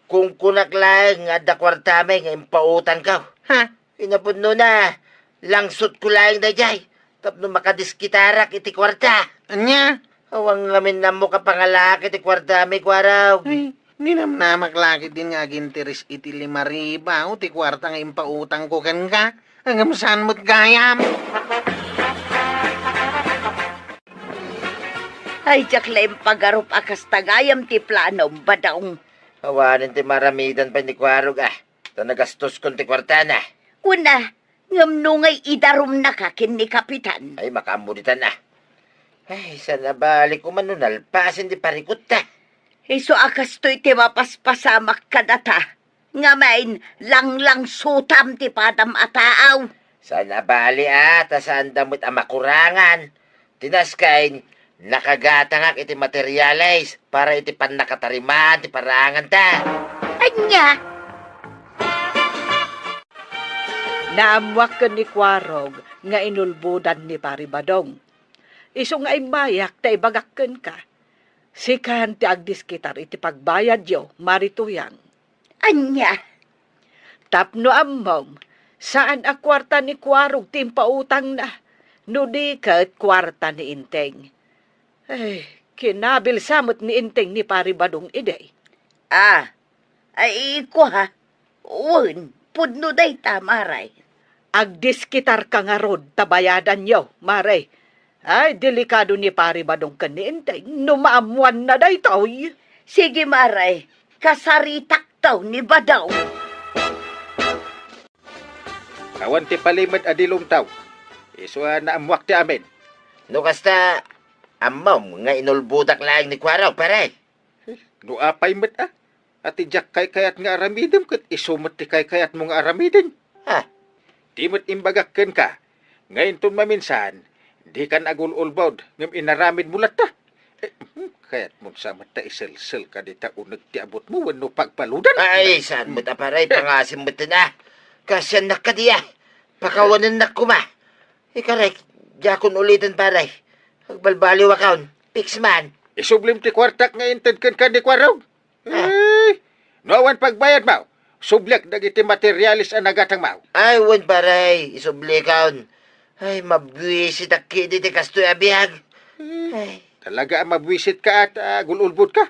[SPEAKER 3] Kung kunak lang nga da kwarta may nga impautan ka.
[SPEAKER 5] Ha?
[SPEAKER 3] Inapudno na. Langsot ko lang da jay. Tapno makadiskitarak iti kwarta.
[SPEAKER 5] Anya?
[SPEAKER 3] Awang ngamin na mo ka pangalaki iti kwarta may kwaraw.
[SPEAKER 5] Ay, hindi naman na maglakit din nga ginteres iti 5,000 o ti kwarta nga impautang ko kan ka. Hanggang saan mo't gayam?
[SPEAKER 6] Ay, jaklaim pagarup akas tagayam ti planom badaong.
[SPEAKER 3] Awanin ti maramidan pa ni kwarog ah. Ta nagastos kon ti kwarta na.
[SPEAKER 6] Una, ngamnungay idarum na kakin ni Kapitan.
[SPEAKER 3] Ay, makamuditan na. Ay, sana balik ko manunal. Pasin di parikot ta.
[SPEAKER 6] Iso akas to'y ti mapaspasamak kadata. Ngamain, lang sutam ti padam ataaw.
[SPEAKER 3] Sana bali ta saan damot ang makurangan. Tinaskain, nakagatangak iti materialize para iti pan nakatariman ti parangan ta.
[SPEAKER 6] Anya,
[SPEAKER 4] Naamwak ka ni Kwarog nga inulbudan ni Paribadong. Iso nga mayak ta ibagakken ka. Sikan ti agdiskitar iti pagbayad yo, marituyang.
[SPEAKER 6] anya.
[SPEAKER 4] Tapno ammom, saan a kwarta ni Kwarog timpautang na? No di kat kwarta ni Inteng. Ay, kinabil samot ni Inteng ni Paribadong iday.
[SPEAKER 6] Ay ko ha. Uwan, pudno day tamaray.
[SPEAKER 4] Agdiskitar ka nga rod, tabayadan yo, Mare. Ay, delikado ni pare badong kanintay. Numaamuan na day toy.
[SPEAKER 6] Sige, Maray. Kasaritak daw ni Badaw.
[SPEAKER 2] Awan ti palimad adilom taw. Iswa na amwak ti amin.
[SPEAKER 3] No kasta, amom nga inulbudak lang ni Kwaraw, pare.
[SPEAKER 2] No apay mat Ati jak kay kayat nga aramidem kat isumat ti kay kayat mo nga aramiden.
[SPEAKER 3] Ha?
[SPEAKER 2] Di mo't imbagakken ka. Ngayon tun maminsan, di ka nagululbawd ngam inaramid mulat ta. Kayat mo sa mata isel-sel ka di ta unag ti abot mo wano pagpaludan.
[SPEAKER 3] Ay, saan mo ta, pare? Pangasim mo na. Kasyan na ka diya. Pakawanan na kuma. Ikarek, jakon ulitin, pare. Agbalbaliw akaon. Fix man.
[SPEAKER 2] Isublim ti kwartak nga intendken ka di kwaraw. Ay, noawan pagbayad mo. Sublak dagiti materialis ang nagatang mo.
[SPEAKER 3] Ay, wan, pare. Isubli kaon. Ay, mabwisit ak kidi ti kastoy abihag. Ay,
[SPEAKER 2] Talaga ang mabwisit ka at gululbud ka.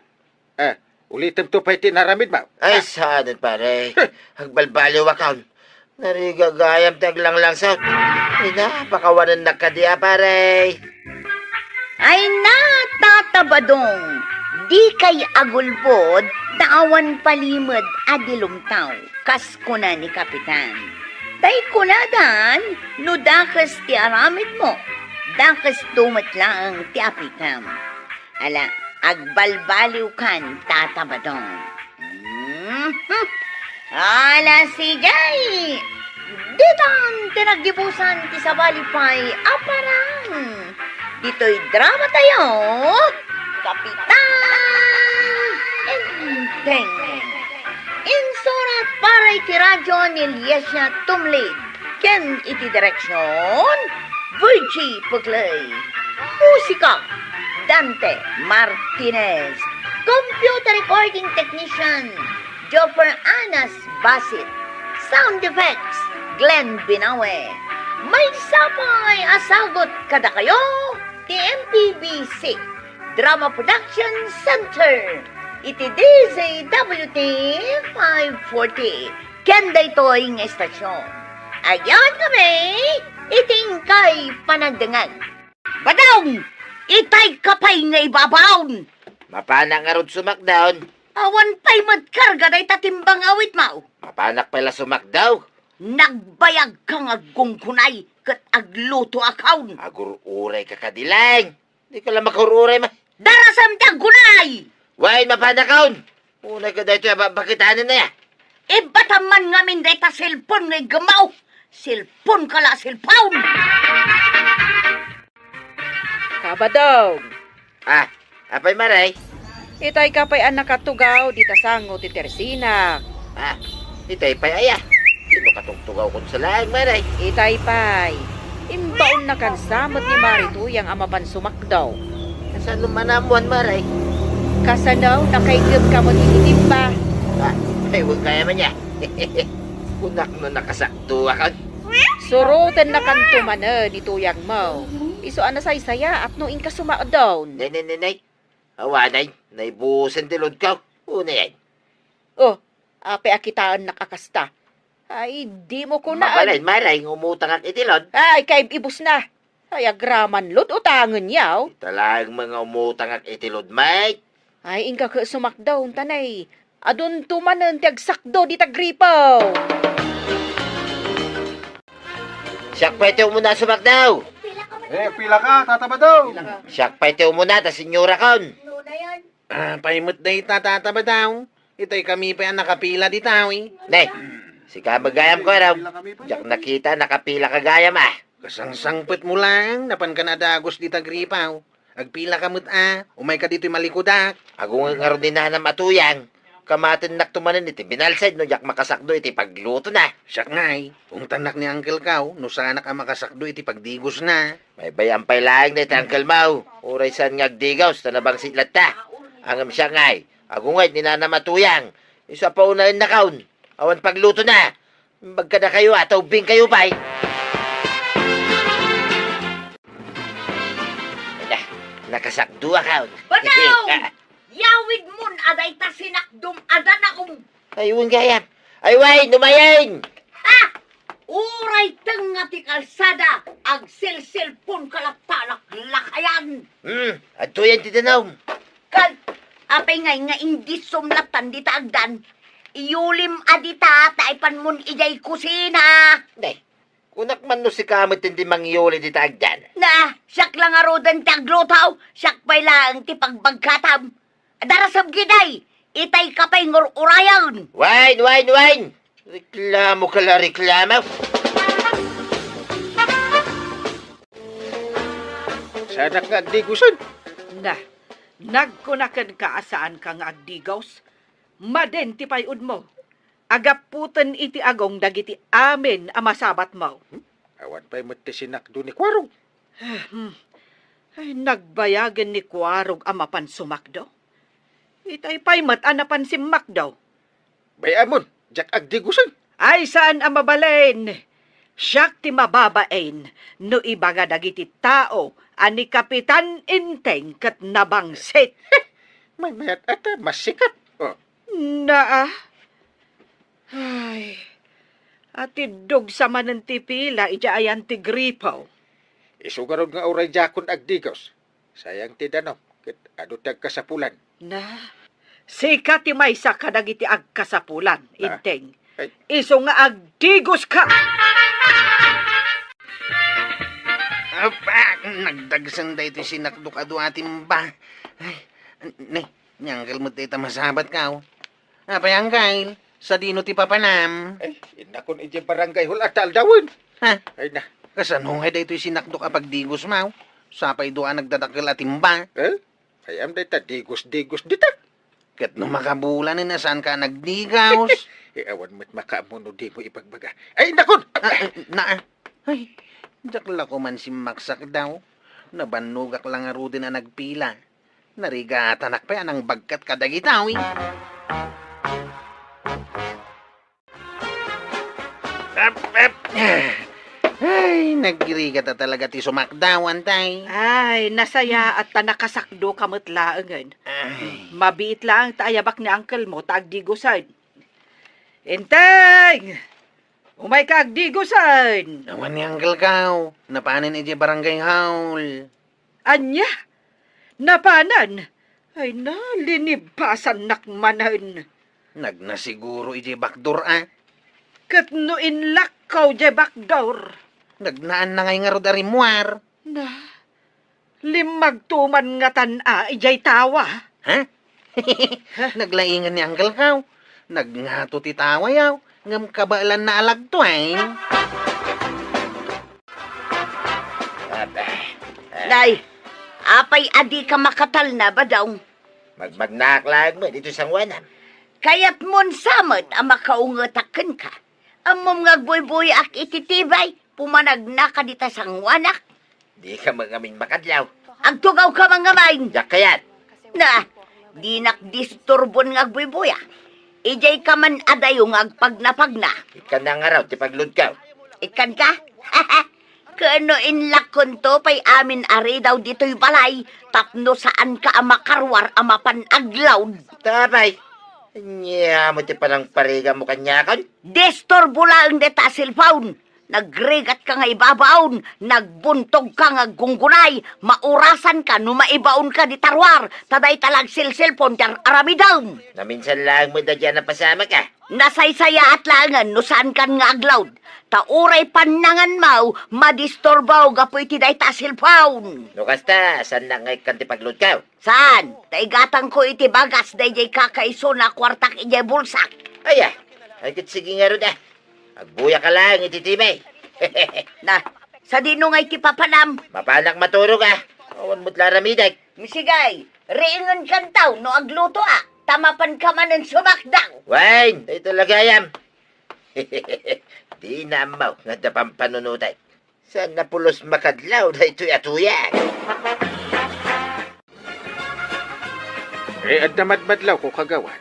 [SPEAKER 2] Ulitin to pa'y tinaramid mo.
[SPEAKER 3] ay saan, pare. Agbalbaliw akaon. Narigagayam taglang lang sa. Ay na, pakawanan na ka diya, pare.
[SPEAKER 6] Ay natatabadong, di kay agulpod, daawan palimod adilumtaw, kas kuna ni Kapitan. Tay kunadan, no dakas ti aramid mo, dakas tumat lang ti apitam. Ala, agbalbaliw kan tatabadong. Ala si Jay, ditang tinagdibusan ti sabalipay aparang. Dito'y drama tayo, Kapitan Enteng. Insurat para iti radyo ni Liesya Tumlid. Ken iti direksyon, Virgie Puglay. Musika, Dante Martinez. Computer recording technician, Joffer Anas Basit. Sound effects, Glenn Binawe. May sapay asagot kada kayo, TMPBC Drama Production Center. Iti DZWT 540. Kenda ito'y ng estasyon. Ayan kami, iting kay panagdangan. Badong! Itay kapay nga ibabaon!
[SPEAKER 3] Mapanak nga rod sumakdown.
[SPEAKER 6] Awan pa'y madkarga na itatimbang awit mo.
[SPEAKER 3] Mapanak pala sumakdaw.
[SPEAKER 6] Nagbayag kang agungkunay kat agluto akaun.
[SPEAKER 3] Agururay ka kadilang. Di ka lang makaruray ma.
[SPEAKER 6] Darasam ti aggunay!
[SPEAKER 3] Wain mapanakaon. Unay ka dahito bakitanin na ya.
[SPEAKER 6] Ibataman nga min deta cellphone nga gamaw. Cellphone kala cellphone.
[SPEAKER 1] Kabadong.
[SPEAKER 3] Apay maray.
[SPEAKER 1] Itay ka pa'y anak katugaw, di tasango ti Teresina.
[SPEAKER 3] Itay pay aya. Sino katungtugaw kung sa laang maray?
[SPEAKER 1] Itay pa'y. Imbaon na kansamot ni Marituyang amaban sumakdaw.
[SPEAKER 3] Saan lumanamuan maray?
[SPEAKER 1] Kasanaw, nakaigib ka mo titimba.
[SPEAKER 3] Ay, huwag kaya man niya. Unak no nakasakto ako.
[SPEAKER 1] Surutan na kantumanan ni Tuyang mo. Iso ana saya at noing ka sumaodon.
[SPEAKER 3] Nay. Awanay, naibusan tilod ka. Una yan.
[SPEAKER 1] Oh, ape akitaan nakakasta. Ay, di mo ko na...
[SPEAKER 3] Mabalay, maray, umutang at itilod.
[SPEAKER 1] Ay, kay ibus na. Ay, agraman lot utangan yaw.
[SPEAKER 3] Talagang mga umutang at itilod, mate.
[SPEAKER 1] Ay, ingka ka sumakdaw, tanay. Adun tumanan ti agsakdo di tagripaw.
[SPEAKER 3] Siyak pwede mo na sumakdaw.
[SPEAKER 5] Pila ka, tatabadaw.
[SPEAKER 3] Siyak pwede mo na, ta senyora kon.
[SPEAKER 5] Paimot day tatabadaw. Ito'y kami pa ang nakapila di tawi.
[SPEAKER 3] Nay, si kabagayam ko raw. Diyak nakita, nakapila kagayam
[SPEAKER 5] Kasangsangpet mo lang, napan ka na dagos di tagripaw. Agpila ka umay ka dito'y malikudak.
[SPEAKER 3] Agong nga rin na matuyang. Kamatin nak tumanan iti binalsad no jak makasakdo iti pagluto na.
[SPEAKER 5] Siyak ngay, kung tanak ni Uncle Kaw, no sana ka makasakdo iti pagdigos na.
[SPEAKER 3] May bayampay laing na iti Uncle Mau. Uray saan nga agdigaw, sa nabang sidlat ta. Angam siya ngay. Agong ngay, ninanamatuyang. Isa pa unahin na kaun. Awan pagluto na. Magka na kayo ataw bing kayo pa'y. Nakasakdo akaun.
[SPEAKER 6] Badaw! Yawid mun aday ta sinakdum adan akong
[SPEAKER 3] Ayun gayam. Ay way, numayin!
[SPEAKER 6] uray teng nga ti kalsada ag cellphone kalaptalak naglakayan.
[SPEAKER 3] Adto yan ti Danaw.
[SPEAKER 6] Kag, apay ngay nga hindi sumlatan di taagdan. Iyulim adita, taipan mon ijay kusina.
[SPEAKER 3] Day, kunak man no si kamot hindi mangyuli di taagdan.
[SPEAKER 6] Na, siyak lang arudan ti aglotaw, siyak pa'y lang ti pagbagkatam. Darasab giday, itay kapay ngururayan.
[SPEAKER 3] Wine! Reklamo ka la reklamo.
[SPEAKER 2] Sana nga agdigusan.
[SPEAKER 4] Na, nagkunakan ka asaan kang agdigaws. Maden ti payud mo. Agaputan iti agong dagiti amin amasabat mo.
[SPEAKER 2] Awan pa'y matisinak doon ni Kwarong.
[SPEAKER 4] Ay, nagbayagan ni Kwarog amapan sumakdo. Itay pa'y matanapan si Makdo.
[SPEAKER 2] Bayamon, jak agdigusan.
[SPEAKER 4] Ay, saan ang mabalain? Siyak ti mababain, no ibaga dagiti tao, ani Kapitan Inteng kat nabangsit.
[SPEAKER 2] May mayat ata, mas sikat. Oh,
[SPEAKER 4] Na Ay, atidog sa manan ti pila, ija ayan ti gripaw.
[SPEAKER 2] isugarod nga oray jakon agdigos. Sayang ti Danaw, kit ado tag kasapulan.
[SPEAKER 4] Na, sika ti maysa kadagiti agkasapulan, Inteng.
[SPEAKER 2] Ay,
[SPEAKER 4] Iso nga agdigos ka!
[SPEAKER 5] Apa, nagdagsan da ito sinakdok ado atin ba? Ay, nyanggal mo tayo masabat ka. Apa yang kail? Sa dino ti papanam.
[SPEAKER 2] ay, inakon ije barangay hul at aldawin.
[SPEAKER 5] Ha?
[SPEAKER 2] Ay na,
[SPEAKER 5] Kasanungay da ito sinakdok apag digos mo. Sapay doa nagdadakil atin ba?
[SPEAKER 2] ay am ta digos-digos dita.
[SPEAKER 5] Kat no makabulan na saan ka nagdigaws.
[SPEAKER 2] Awan mo't makaamuno di mo ipagbaga. Ay, nakon!
[SPEAKER 5] Ay, dakla ko man si Maksak daw. Nabanugak lang nga rudin na nagpila. Narigatanak pa yan ang bagkat kadagitaw eh. Ay, nagirigat na talaga ti sumakdawan tay.
[SPEAKER 4] Ay, nasaya at tanakasakdo kamatlaangan.
[SPEAKER 5] Ay,
[SPEAKER 4] Mabiit lang taayabak ni uncle mo, taagdigusan. Inteng! Umay ka agdigusan!
[SPEAKER 5] nawan ni Uncle Kaw. Napanin iti barangay haul.
[SPEAKER 4] Anya? Napanan? Ay na, linibasan nakmanan.
[SPEAKER 5] Nagnasiguro iti bakdor ah.
[SPEAKER 4] Kat no inlakaw jay bakdor.
[SPEAKER 5] Nagnaan na ngay nga rodarimuar.
[SPEAKER 4] Na, limagtuman nga tana, ijay tawa.
[SPEAKER 5] Ha? Naglaingan ni Uncle Kaw. Nagngato ti tawa yaw. Ngam kabaalan na alag to eh.
[SPEAKER 6] Nay, apay adi ka makatal na ba daw?
[SPEAKER 3] Magmagnaklag mo dito sa ngwanam.
[SPEAKER 6] Kaya't mon samot ang makaungatakan ka. Amom nga buy-buy ak ititibay, pumanag na ka dita sa ngwanak.
[SPEAKER 3] Di ka mangamin makadlaw.
[SPEAKER 6] Agtugaw ka mga main.
[SPEAKER 3] Jak kayat.
[SPEAKER 6] Na, di nakdisturbon nga buy-buy ah. Ijay ka man adayong agpagnapagna.
[SPEAKER 3] Ikan na nga raw, ti pagludkaw.
[SPEAKER 6] Ikan ka? Kano inlakon to pay amin ari daw dito'y balay. Tapno saan ka amakarwar amapan aglaw.
[SPEAKER 3] Tapay. Nya mo ti palang pariga mo kanyakan.
[SPEAKER 6] Destorbo lang deta silpaun. Nagregat ka nga ibabaon, nagbuntog ka nga gunggunay, maurasan ka no maibaon ka di tarwar, taday talag silsilpon jar aramidaw.
[SPEAKER 3] Naminsan lang mo da dyan na pasama ka.
[SPEAKER 6] Nasaysaya at langan no saan kan nga aglawd. Tauray panangan mau, madistorbaw gapoy tiday ta silpaun.
[SPEAKER 3] No kasta, saan na ngay kanti pagludkaw?
[SPEAKER 6] Saan? Taigatang ko iti bagas day jay kakaiso na kwartak ijay bulsak.
[SPEAKER 3] Aya, ay kit sige nga rin Agbuya ka lang, ititibay.
[SPEAKER 6] Na, sa dino nga'y kipapanam.
[SPEAKER 3] Mapanak maturo ka. Awan mo't laramidag.
[SPEAKER 6] Misigay, riingon kantaw no agluto ah. Tamapan ka man ng sumakdaw.
[SPEAKER 3] Wine, ito lagayam. Di na amaw nga dapang panunutay. Saan na pulos makadlaw na ito'y atuyang?
[SPEAKER 2] Ad namadmadlaw ko kagawan.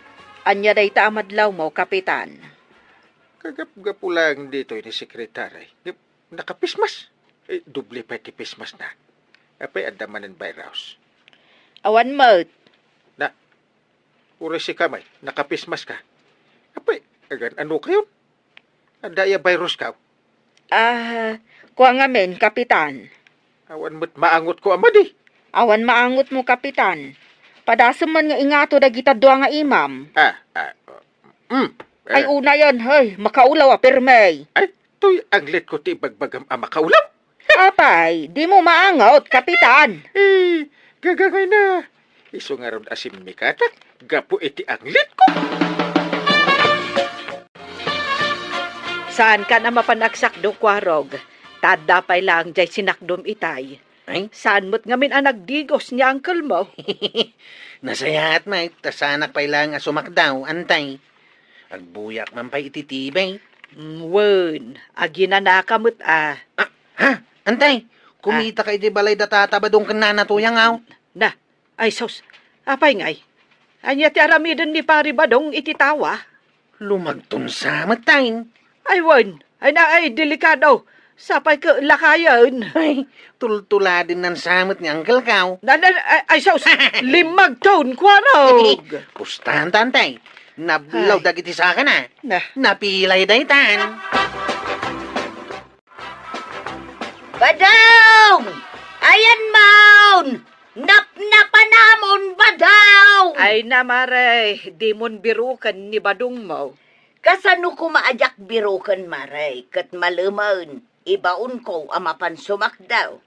[SPEAKER 1] Anya day ta amadlaw mo, Kapitan.
[SPEAKER 2] Kagap-gapo lang dito ni sekretary. Nakapismas. Dubli pa ti pismas na. Apay andamanan virus.
[SPEAKER 1] Awan mo,
[SPEAKER 2] Uri si kamay, nakapismas ka. Apay, agan ano kayo? Andaya virus ka.
[SPEAKER 1] kuha nga men, Kapitan.
[SPEAKER 2] Awan mo't maangot ko amadi.
[SPEAKER 1] Awan maangot mo, kapitan. Padasam man nga ingato da kita dua nga imam. Ay una yan, hey, makaulaw pirmay.
[SPEAKER 2] Ay, tuy anglit ko ti bagbagam amakaulaw.
[SPEAKER 1] Apay, di mo maangot, kapitan.
[SPEAKER 2] Gagangay na. Iso nga ron asim mi katak, gapo iti anglit ko.
[SPEAKER 4] Saan ka na mapanagsak do kwarog? Tada pay lang jay sinakdom itay.
[SPEAKER 5] Ay,
[SPEAKER 4] Saan mo't ngamin ang nagdigos niya uncle mo?
[SPEAKER 5] nasayahat may, tasanak pa lang sumakdaw, antay. Agbuyak man pa ititibay.
[SPEAKER 4] Wen, aginanakamot ah.
[SPEAKER 5] Ha? Antay, kumita kay di balay datataba dong kananatuyang aw.
[SPEAKER 4] Na, ay sos, apay ngay. Anya ti aramidon ni pari badong ititawa.
[SPEAKER 5] Lumagtun sa matain.
[SPEAKER 4] Ay wen, ay na ay delikado. Sapay ka lakayan.
[SPEAKER 5] Ay, tultula din ng samot ni Uncle Kaw.
[SPEAKER 4] Ay sos, limag taon kwarog.
[SPEAKER 5] Pustahan tantay. Nablaw dagiti sa akin na.
[SPEAKER 4] Na,
[SPEAKER 5] Napilay daytan.
[SPEAKER 6] Badaw! Ayan, maun! Napanamon, badaw!
[SPEAKER 4] ay namare, di mon birukan ni badong mo.
[SPEAKER 6] Kasano ko maajak birukan, maray, kat malumaon, ibaon ko amapan sumakdaw.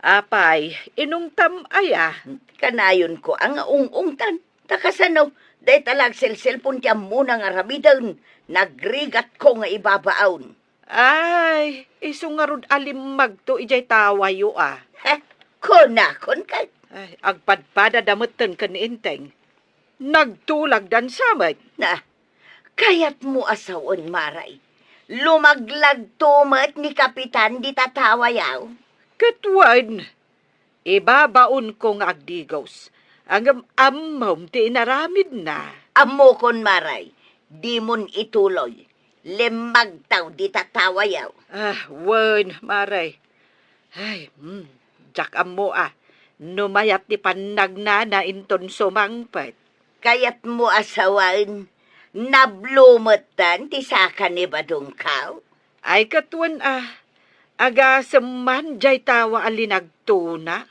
[SPEAKER 4] Apay, inungtam aya.
[SPEAKER 6] Kanayon ko ang ungungtan. Takasano, day talag selselpon tiya muna nga rabidan, nagrigat ko nga ibabaon.
[SPEAKER 4] Ay, iso nga rod alimag to ijay tawayo ah.
[SPEAKER 6] Heh, kunakon ka.
[SPEAKER 4] Ay, agpadpada damutan ka ni Inteng. Nagtulag dan samay.
[SPEAKER 6] Na, kayat mo asawon, maray. Lumaglag tumat ni Kapitan di tatawayaw.
[SPEAKER 4] Katwan, ibabaon ko nga agdigos. Ang amom ti inaramid na.
[SPEAKER 6] Amo kon, maray, di mon ituloy. Lemag taw di tatawayaw.
[SPEAKER 4] Wen, maray. Ay, jak amo ah. Numayat ti panagnana inton sumangpet.
[SPEAKER 6] Kayat mo asawan, nablumatan ti saka ni badong kaw.
[SPEAKER 4] Ay katwan ah. Aga seman jay tawa alinagtuna.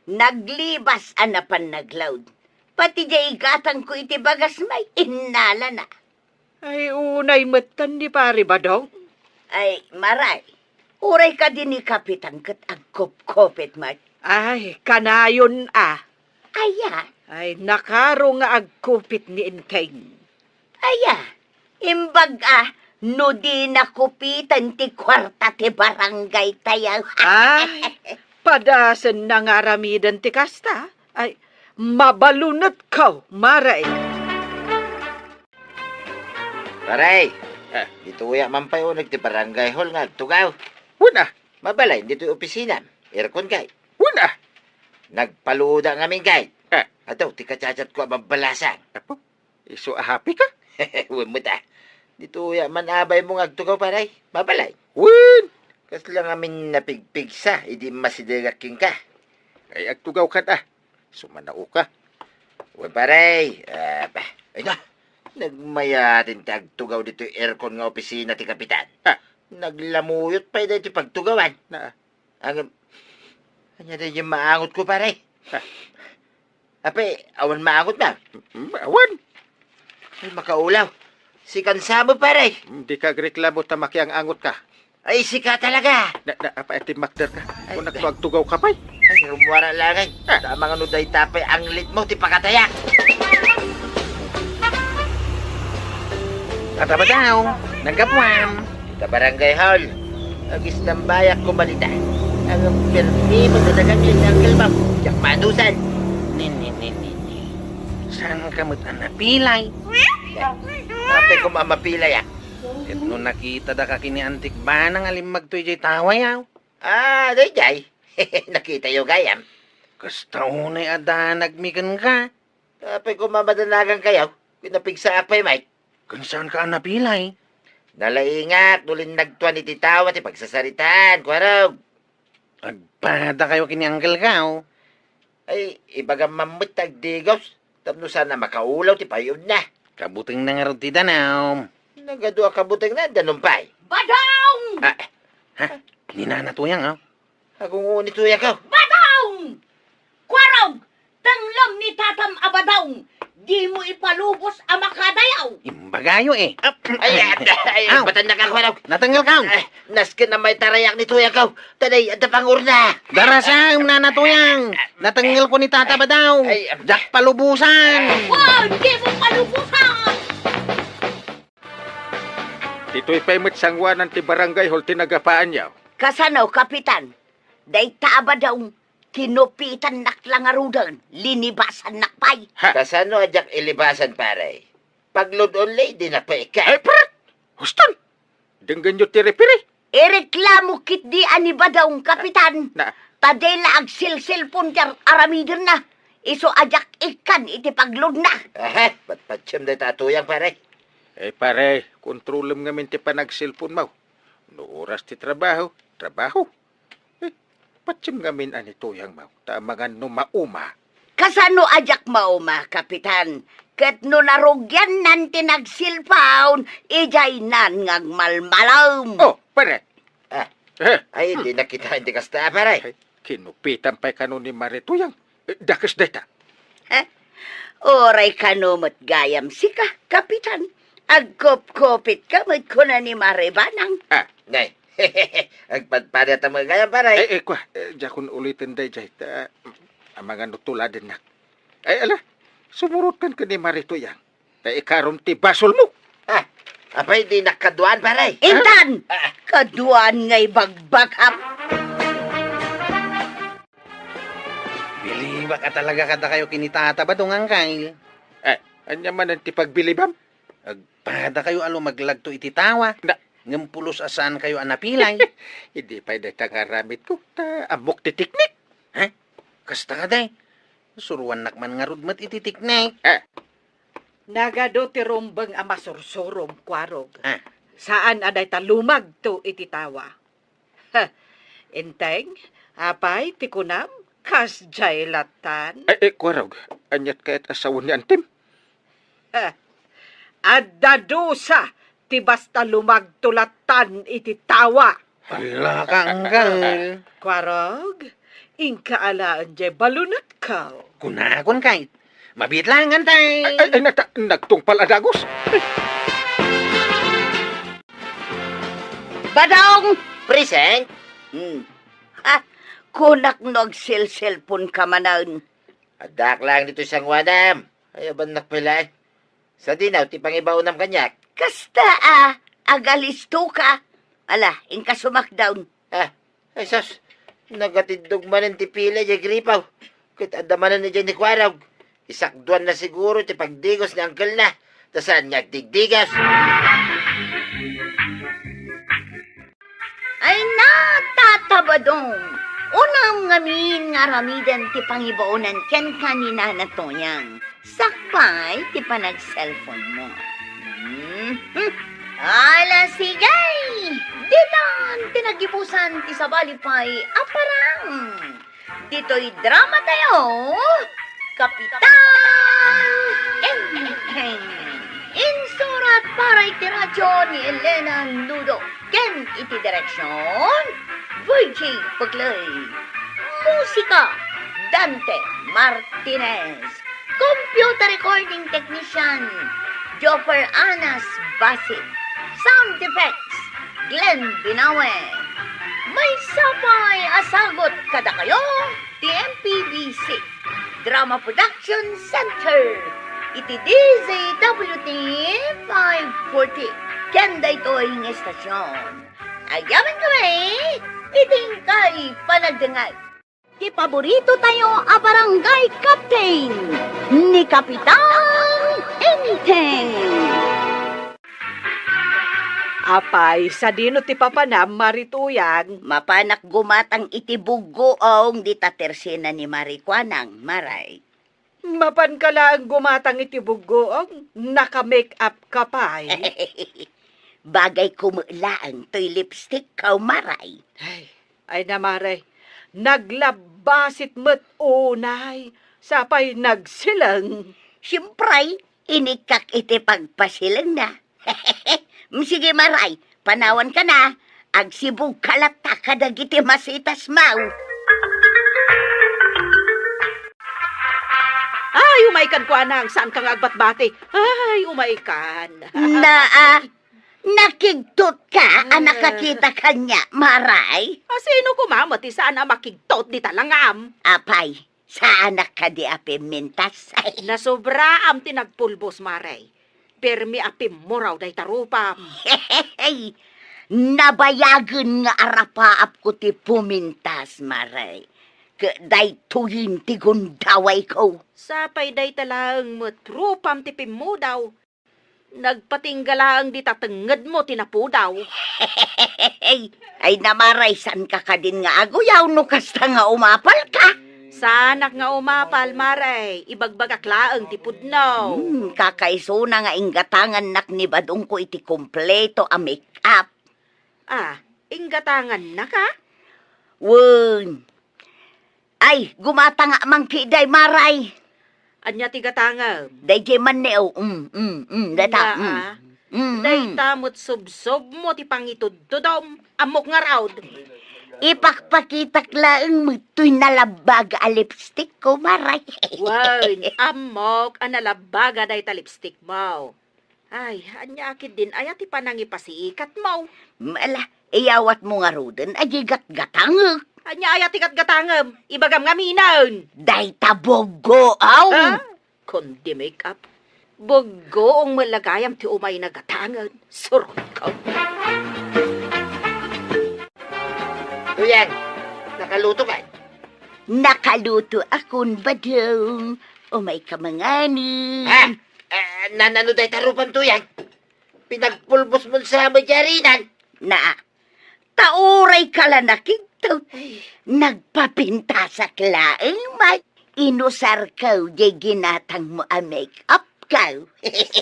[SPEAKER 6] Naglibas anapan naglaud. Pati jay gatang ko iti bagas may inala na.
[SPEAKER 4] Ay unay matan di pari badong.
[SPEAKER 6] Ay, maray, uray ka din ni Kapitan kat agkop-kopit mat.
[SPEAKER 4] Ay, kanayon ah.
[SPEAKER 6] Aya,
[SPEAKER 4] Ay, nakaro nga agkupit ni Inteng.
[SPEAKER 6] aya, imbag no di nakupitan ti kwarta ti barangay tayaw.
[SPEAKER 4] Ay, padasan na nga ramidan ti kasta. Ay, mabalunot ka, maray.
[SPEAKER 3] Paray, dito uya mampay o nagti barangay hall nga, tugaw.
[SPEAKER 2] Wala,
[SPEAKER 3] Mabalay, dito yung opisina. Aircon kay.
[SPEAKER 2] wala.
[SPEAKER 3] Nagpaluda nga aming kay.
[SPEAKER 2] Ah.
[SPEAKER 3] Ataw, tikachachat ko mabalasan.
[SPEAKER 2] Apo, iso happy ka?
[SPEAKER 3] Huwag mo ta. Dito uya man abay mo nga tugaw, paray. Mabalay.
[SPEAKER 2] Win!
[SPEAKER 3] Kas lang amin napigpig sa, hindi masidigaking ka.
[SPEAKER 2] Ay agtugaw ka na. Sumanao ka.
[SPEAKER 3] Huwag paray. Ay na, nagmayatin tagtugaw dito yung aircon nga opisina ti Kapitan. Naglamuyot pa dito pagtugawan.
[SPEAKER 2] Na,
[SPEAKER 3] Anya na yung maangot ko, paray. Ape, awan maangot na.
[SPEAKER 2] awan.
[SPEAKER 3] Ay, makaulaw. Si Kansamo, paray.
[SPEAKER 2] Hindi ka reklamo tamaki ang angot ka.
[SPEAKER 3] Ay, si ka talaga.
[SPEAKER 2] Apa iti makder ka? Kung nagtuag-tugaw ka pa'y.
[SPEAKER 3] Ay, rumuwara lang ay. Tama nga nuday tapay ang lit mo, ti pakatayak.
[SPEAKER 5] Ataba daw, nagkapwam.
[SPEAKER 3] Sa barangay hall, agis ng bayak ko balita. Ang permi magdadagan yung uncle mo. Tiyak madusan.
[SPEAKER 5] Saan ka mo't napilay?
[SPEAKER 3] Ape ko mamapilay ah.
[SPEAKER 5] Et no nakita da ka kini antik ba nang alimag to'y jay tawayaw?
[SPEAKER 3] Dayjay. Nakita yung gayam.
[SPEAKER 5] Kasta unay ada nagmigan ka.
[SPEAKER 3] Ape ko mamadanagan kayo. Pinapigsa apay, Mike.
[SPEAKER 5] Kung saan ka napilay?
[SPEAKER 3] Nalaingat, nulin nagtuan iti tawa ti pagsasaritaan, kwarog.
[SPEAKER 5] Agpada kayo kini Uncle Kaw.
[SPEAKER 3] Ay, ibaga mamut tagdigos. Tapno sana makaulaw ti payod na.
[SPEAKER 5] Kabuting na nga ron ti danaw.
[SPEAKER 3] Nagadua kabutang na, danumpay.
[SPEAKER 6] Badaw!
[SPEAKER 3] Ah,
[SPEAKER 5] Kini na natuyang, oh.
[SPEAKER 3] akong ngunit tuya ka.
[SPEAKER 6] Badaw! Badong, di mo ipalubos ang makadayaw.
[SPEAKER 5] Imbagayo eh.
[SPEAKER 3] Ay, batan na ka, Kwaraw.
[SPEAKER 5] Natanggal ka.
[SPEAKER 3] Naskin na may tarayak ni Tuyang ka. Taday, at pangurna.
[SPEAKER 5] Darasang nanatuyang. Natanggal ko ni Tata Badaw.
[SPEAKER 3] Ay,
[SPEAKER 5] Jak palubusan.
[SPEAKER 6] Wow, di mo palubusan.
[SPEAKER 2] Dito'y paimit sangwanan ti barangay hol tinagapaan yaw.
[SPEAKER 6] Kasano, Kapitan? Day taba daw, kinupitan naklang arudan, linibasan nakpay.
[SPEAKER 3] Kasano ajak ilibasan, pare? Paglod only, di na pa ika.
[SPEAKER 2] Ay, prat! Huston! Denggan nyo tiri-piri.
[SPEAKER 6] Ireklamo kit di ani ba daw, Kapitan?
[SPEAKER 2] Na,
[SPEAKER 6] Tadela ag silsilpon jar aramider na. Iso ajak ikan iti paglod na.
[SPEAKER 3] Aha, ba't patsyam na tatuyang, pare?
[SPEAKER 2] eh pare, kontrolem nga min ti panagsilpon mo. No oras ti trabaho. Patsim nga min ani tuyang mo. Tamangan no mauma.
[SPEAKER 6] Kasano ajak mauma, Kapitan? Ket no narugyan nan tinagsilpaon, ijay nan ngagmalmalam.
[SPEAKER 2] Oh, pare!
[SPEAKER 3] Ah.
[SPEAKER 2] Eh,
[SPEAKER 3] Ay, hindi na kita, hindi kasta, pare.
[SPEAKER 2] ay, kinupitan pa'y kanon ni Marituyang. Dakas deta.
[SPEAKER 6] Oray kanumot gayam sika, Kapitan. Agkop-kopit ka, ko na ni Maribanang.
[SPEAKER 3] Nay, agpadpada ta mga gaya, pare.
[SPEAKER 2] Kwa, jakon ulitin day jay. Ang mga nutuladen na. Ay, ala, sumurutkan ka ni Marituyang. Ta ikarom ti basol mo.
[SPEAKER 3] Apay, di nakaduan, pare.
[SPEAKER 6] Intan! Kaduan ngay bagbagap.
[SPEAKER 5] Biliba ka talaga kada kayo kinitata Badong ang kail.
[SPEAKER 2] Anya man ang ti pagbilibam.
[SPEAKER 5] Agpada kayo alo maglagto iti tawa.
[SPEAKER 2] Na.
[SPEAKER 5] Ngampulos asaan kayo anapilay.
[SPEAKER 2] Hindi pa'y nagtangaramit ko. Ta amok ti tiknik.
[SPEAKER 5] Kasta ka day. Suruan nakman nga rudmat iti tiknik.
[SPEAKER 4] Nagado ti rumbeng ama sursurom, Kwarog.
[SPEAKER 5] Ah.
[SPEAKER 4] Saan aday talumag to ititawa? Inteng, apay, tikunam, kas jaylatan.
[SPEAKER 2] Kwarog, anyat kaya't asawon ni Antim.
[SPEAKER 4] Addadusa, ti basta lumagtulatan ititawa.
[SPEAKER 5] Wala ka ang kail.
[SPEAKER 4] Kwarog, ingkaalaan jay balunat ka.
[SPEAKER 5] Kunakon kay. Mabit lang antay.
[SPEAKER 2] Nagtungpal adagos.
[SPEAKER 6] Badong!
[SPEAKER 3] Present?
[SPEAKER 6] Kunak nagsilsilpon ka manan.
[SPEAKER 3] Adak lang dito siyang wanam. Ay, ban nakpila. Sa dinaw, ti pangibaw ng kanyak.
[SPEAKER 6] Kasta agalisto ka. Ala, inka sumakdown.
[SPEAKER 3] Ay, sos. Nagatidog man ti pila, jay gripaw. Kit adamanan ni ni Kwaraw. Isakduan na siguro ti pagdigos ni Uncle na. Tasan niya digdigas.
[SPEAKER 6] Ay na, Tata Badong. Unang ngamin nga ramidan ti pangibaunan ken kanina na toyang. Sakpay ti panag-cellphone mo. Ala sigay! Ditan tinagibusan ti sabalipay aparang. Dito'y drama tayo. Kapitan Enteng. Insurat para iti radyo ni Elena Nudo. Ken iti direksyon VJ Paglay. Musika Dante Martinez. Computer recording technician Joffer Anas Basit. Sound effects Glenn Binawe. May sapay asagot kada kayo TMPBC Drama Production Center. Iti DZWT 540. Kenda ito'y ng estasyon. Ayaman kami, iting kay panagdangay. Ti paborito tayo a barangay captain ni Kapitan Enteng.
[SPEAKER 4] Apay, sa dino ti papanam, Marituyang.
[SPEAKER 6] Mapanak gumatang iti bugoong di tatersina ni Marikwanang Maray.
[SPEAKER 4] Mapan ka lang gumatang iti bugoong, naka-make up ka pa'y.
[SPEAKER 6] Bagay kumulaan to'y lipstick kaw Maray.
[SPEAKER 4] Ay namare, naglabasit mo't unay, sapay nagsilang.
[SPEAKER 6] Siyempre, inikak iti pagpasilang na. Sige Maray, panawan ka na. Agsibog kalata ka dagiti masitas mau.
[SPEAKER 4] Ay,
[SPEAKER 1] umaikan ko anang saan kang agbat-bati. Ay, umaikan.
[SPEAKER 6] Nakigtot ka, anak kakita kanya, maray.
[SPEAKER 1] Sino kumamati saan na makigtot di talangam?
[SPEAKER 6] Apay, sa anak ka di api mintas. Ay,
[SPEAKER 1] Nasobra am tinagpulbos, maray. Permi apim mo raw day tarupam.
[SPEAKER 6] hey, nabayagan nga arapaap ko ti pumintas, maray. Day tuyin ti gundaway ko.
[SPEAKER 1] Sapay day talang matrupam tipim mo daw. Nagpatinggalaang di tatenged mo tinapu daw.
[SPEAKER 6] Ay namaray san ka ka din nga aguyaw no kasta nga umapal ka.
[SPEAKER 1] Sanak nga umapal, maray. Ibagbagak laang tipudnaw.
[SPEAKER 6] Kakaiso na nga inggatangan nak ni badong ko iti kompleto a make-up.
[SPEAKER 1] Inggatangan na ka?
[SPEAKER 6] Wun. Ay, gumata nga mangkiday maray.
[SPEAKER 1] Anya tigatangam.
[SPEAKER 6] Day man neo. Data.
[SPEAKER 1] Day tamot subsob mo ti pangitudtudom. Amok nga raud.
[SPEAKER 6] Ipakpakitak laang mutoy nalabag a lipstick ko, maray.
[SPEAKER 1] Wan, amok analabaga day ta lipstick mo. Ay, anya akid din ay ati panangipasiikat mo.
[SPEAKER 6] Mala, iyawat mo nga roden, ajigat-gatangag.
[SPEAKER 1] Anya ay ati gatgatangam. Ibagam nga minan.
[SPEAKER 6] Day tabogo, aw.
[SPEAKER 1] Kundi make-up. Bogo ang malagayam ti umay na gatangan. Surot ka.
[SPEAKER 3] Tuyang, nakaluto ka.
[SPEAKER 6] Nakaluto akon badong. Umay ka mangani.
[SPEAKER 3] Nanano day tarupan, Tuyang? Pinagpulbos mo sa magyarinan.
[SPEAKER 6] Na, tauray ka lang nakito. Nagpapinta sa klaeng may inusar ka di ginatang mo a make-up ka.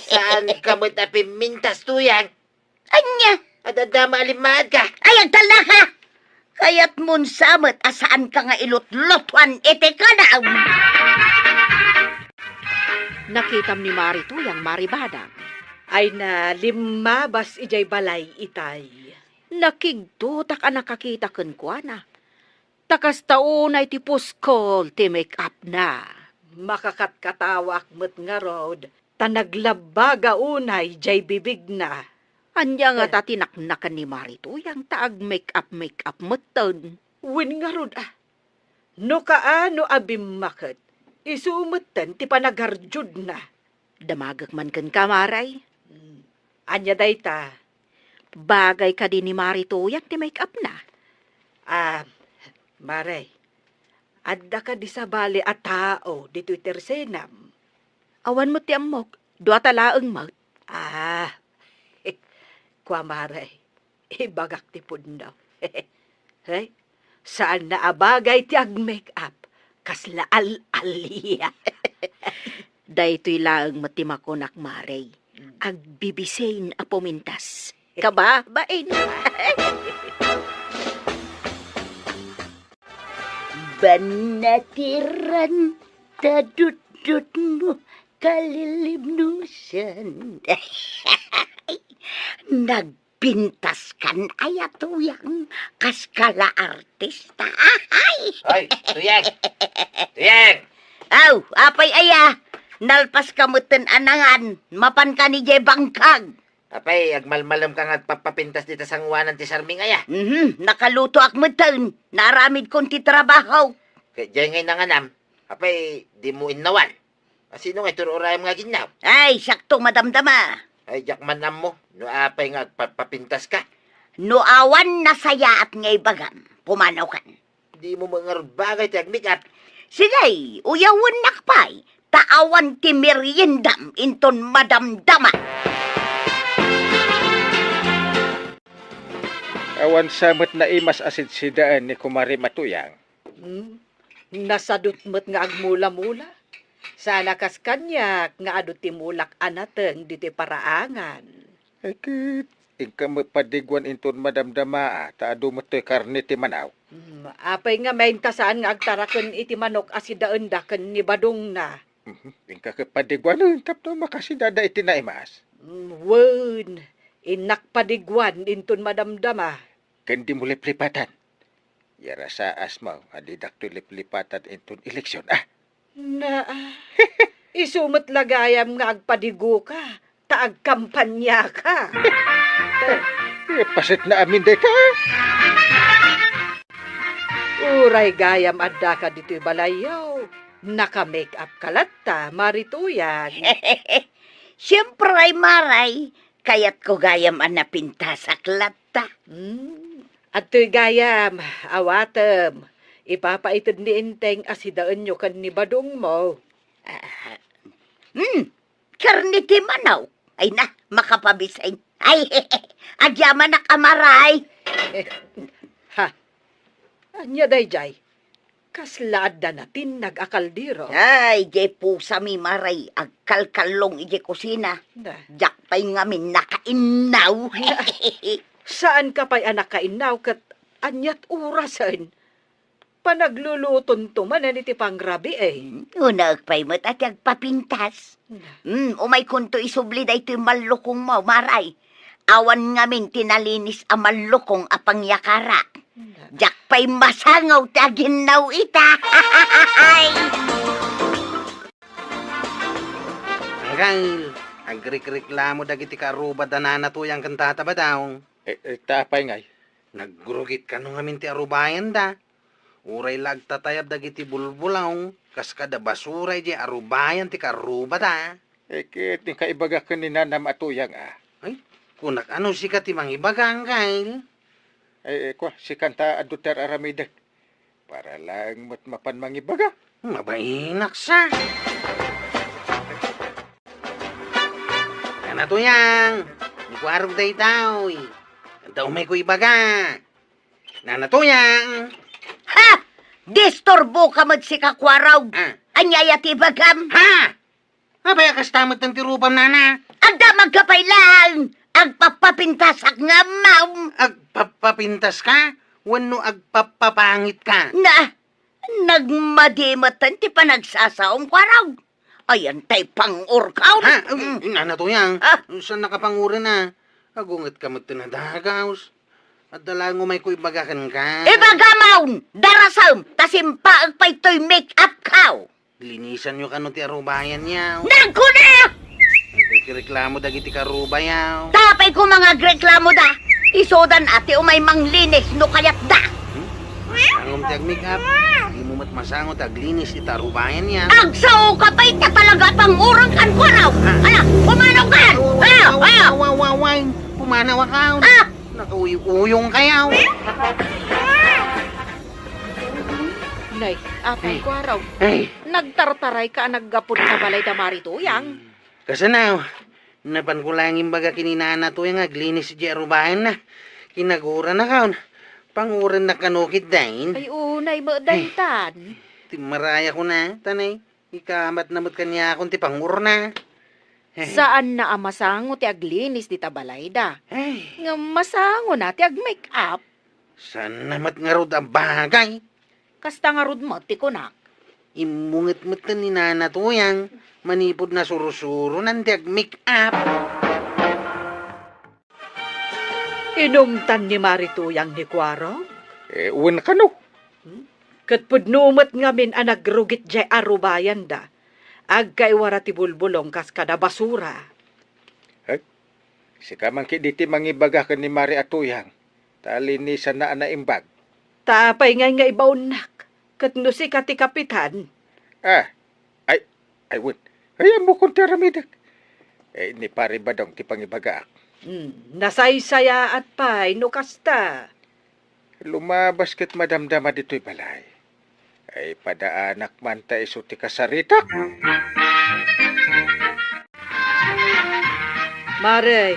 [SPEAKER 3] Saan ka mo tapimintas, Tuyang?
[SPEAKER 6] Anya,
[SPEAKER 3] Adadama alimad ka.
[SPEAKER 6] ayag tala ka. Kaya't mun samot asaan ka nga ilot-lotwan ete ka na.
[SPEAKER 1] Nakitam ni Marito yang maribadang.
[SPEAKER 4] Ay na limabas ijay balay itay.
[SPEAKER 1] Nakigdutak ang nakakita kun kwa na. Takas taunay ti puskol ti make up na.
[SPEAKER 4] Makakatkatawak met nga rod. Tanaglabaga unay jay bibig na.
[SPEAKER 1] Anya nga tatinaknakan ni Marito yang taag make up meton.
[SPEAKER 4] Win nga rod No kaano abim maket. Isumutan ti panagarjud na.
[SPEAKER 1] Damagak man kan kamaray.
[SPEAKER 4] Anya dayta.
[SPEAKER 1] Bagay ka din ni Marito yang ti make up na.
[SPEAKER 4] Maray. Adda ka di sa bali at tao dito tersenam.
[SPEAKER 1] Awan mo ti amok. Dua talaang mo.
[SPEAKER 4] Kwa maray. Ibagak ti pundaw. Hey, saan na abagay ti ag make up? Kasla al-aliya.
[SPEAKER 1] Daytoy laang matimakonak maray. Agbibisain a pumintas. Kaba, bain.
[SPEAKER 6] Banatiran tadut-dut mo kalilimnusan. Nagpintas kan ayatuyang kaskala artista.
[SPEAKER 3] Hoy, Tuyang! Tuyang!
[SPEAKER 6] Aw, apay aya. Nalpas kamutan anangan. Mapan ka ni Jay Bangkag.
[SPEAKER 3] Apay, agmalmalam ka nga papapintas dito sa ngwanan ti Sarming aya.
[SPEAKER 6] Nakaluto akmutan. Naramid kong ti trabaho.
[SPEAKER 3] Kaya dyan ngay nanganam. Apay, di mo inawan. Sino nga tururayam nga ginaw?
[SPEAKER 6] Ay, sakto madamdama.
[SPEAKER 3] Ay, jakman nam mo. No apay nga papapintas ka.
[SPEAKER 6] No awan na saya at ngay bagam. Pumanaw kan.
[SPEAKER 3] Di mo mga bagay ti agmikap.
[SPEAKER 6] Sige, uyawon nakpay. Taawan ti meriendam inton madamdama.
[SPEAKER 2] Awan samot na imas asid sidaan ni Kumari Matuyang.
[SPEAKER 4] Nasadot met nga agmula-mula. Sana kas kanyak nga adu ti mulak anateng diti paraangan.
[SPEAKER 2] Akit, ika mapadigwan inton madamdama taado mo to'y karne ti manaw.
[SPEAKER 4] Apay nga main tasaan nga agtaraken iti manok asidaan daken ni badong na.
[SPEAKER 2] Ika kapadigwan tapno makasidada iti naimas.
[SPEAKER 4] Wen, inakpadigwan inton madamdama.
[SPEAKER 2] Kandi mo liplipatan. Yara sa asmaw, adidak to liplipatan inton eleksyon.
[SPEAKER 4] Na, Isumot lagayam nga agpadigo ka, taag kampanya ka.
[SPEAKER 2] Pasit na amin day ka.
[SPEAKER 4] Uray gayam adda ka dito'y balayaw. Naka-make up ka latta, marituyan.
[SPEAKER 6] Siyempre ay maray, kaya't ko gayam ang napinta sa klata.
[SPEAKER 4] At to'y gayam, awatem. Ipapaitid ni Inteng asidaan nyo kan ni Badong mo.
[SPEAKER 6] Karniti manaw. Ay na, makapabisay. Ay, agyaman na kamaray.
[SPEAKER 4] Ha? Anya day jay? Kaslad na natin nag-akaldiro.
[SPEAKER 6] Ay, jay pusa mi maray, agkalkalong ije kusina.
[SPEAKER 4] Na,
[SPEAKER 6] Jak pa'y ngamin nakainaw.
[SPEAKER 4] saan ka pa'y anak kainaw kat anyat urasan? Panagluluton tumanan iti pangrabi eh.
[SPEAKER 6] Una pa'y mo't at agpapintas. Umay kunto isubli da ito'y malukong mo, maray. Awan ngamin tinalinis ang malukong apang yakara. Jak pa'y masangaw taginaw ita.
[SPEAKER 5] Angkal, agrik-reklamo dagiti karubad na nanatuyang kantata ba daw?
[SPEAKER 2] Tapay ngay.
[SPEAKER 5] Nagrugit ka nung amin ti arubayan da. Uray lagtatayab dagiti bulbulaw. Kas kada basuray di arubayan ti karubad da.
[SPEAKER 2] Kit ni kaibaga ka ni Nanam Atuyang
[SPEAKER 5] Kunak ano si katimang ibagang kail?
[SPEAKER 2] Si kanta aduter aramidak. Para lang mapan mangibaga.
[SPEAKER 5] Mabainak sa. Nanatuyang, di ko arog day tao. Daw may ko ibaga. Nanatuyang.
[SPEAKER 6] Ha! Disturbo ka magsikakwaraw. Anyaya ti bagam.
[SPEAKER 5] Ha? Abay kastamot ng tirupam nana.
[SPEAKER 6] Agda magkapay lang. Agpapapintas ak nga maum.
[SPEAKER 5] Agpapapintas ka? Wano agpapapangit ka?
[SPEAKER 6] Na, nagmadimatan ti panagsasaom kwaraw. Ayan tay pang-urkaw.
[SPEAKER 5] Ha? Nanatuyang.
[SPEAKER 6] Ah.
[SPEAKER 5] Saan nakapanguri na? Agungat ka mo tinadagaws. At dalango may ko ibagakan ka.
[SPEAKER 6] Ibagamaw, darasam, tasimpa agpay to'y make-up kaw.
[SPEAKER 5] Linisan nyo ka no ti arubayan niya.
[SPEAKER 6] Nagkuna!
[SPEAKER 5] Nagkireklamo dagiti karubayaw.
[SPEAKER 6] Tapay ko mga reklamo da. Isodan ate umay manglinis no kayat da.
[SPEAKER 5] Angom ti ag-make-up. Di mo mat masangot aglinis ti tarubayan niya.
[SPEAKER 6] Agsao ka pa'y ka talaga pang urang kan ko raw. Ala, pumanaw ka!
[SPEAKER 5] Away! Pumanaw ka!
[SPEAKER 6] Ah!
[SPEAKER 5] Nakauy-uyong kayaw.
[SPEAKER 1] Nay, apay ko araw.
[SPEAKER 5] Ay,
[SPEAKER 1] Nagtartaray ka naggapot sa balay da Marituyang.
[SPEAKER 5] kasanaw. Napan ko lang imbaga kininana to yung aglinis si Jerubayan na. Kinagura na kaon. Panguran na kanukit dahin.
[SPEAKER 1] Ay unay mo daytan.
[SPEAKER 5] Timaraya ko na, tanay. Ikamat namot kanya akong ti pangur na.
[SPEAKER 1] Saan na amasango ti aglinis di tabalay da?
[SPEAKER 5] Ay,
[SPEAKER 1] Nga masango na ti ag-make up.
[SPEAKER 5] saan namat nga rod ang bagay?
[SPEAKER 1] Kasta nga rod mo ti kunak.
[SPEAKER 5] Imungit-mut na ni Nana Tuyang. Manipod na surusuro nanti ag-make up.
[SPEAKER 4] Inumtan ni Marituyang ni Kwaro.
[SPEAKER 2] Uwan ka no.
[SPEAKER 4] Kat pudnumat ngamin ang nagrugit jay arubayan da. Agkaiwara ti bulbulong kas kada basura.
[SPEAKER 2] Si kamangki diti mangibaga ka ni Mari Atuyang. Talinisan na imbag.
[SPEAKER 4] Tapay nga ibaunak. Kat no si kati kapitan.
[SPEAKER 2] Ay, wait. Ayan mo kung teramidak. Ni pare ba dong ti pangibaga?
[SPEAKER 4] Nasaysaya at pay no kasta.
[SPEAKER 2] Lumabas ket madamdama dito'y balay. Ay padaanak man ta iso ti kasaritak.
[SPEAKER 4] Mare,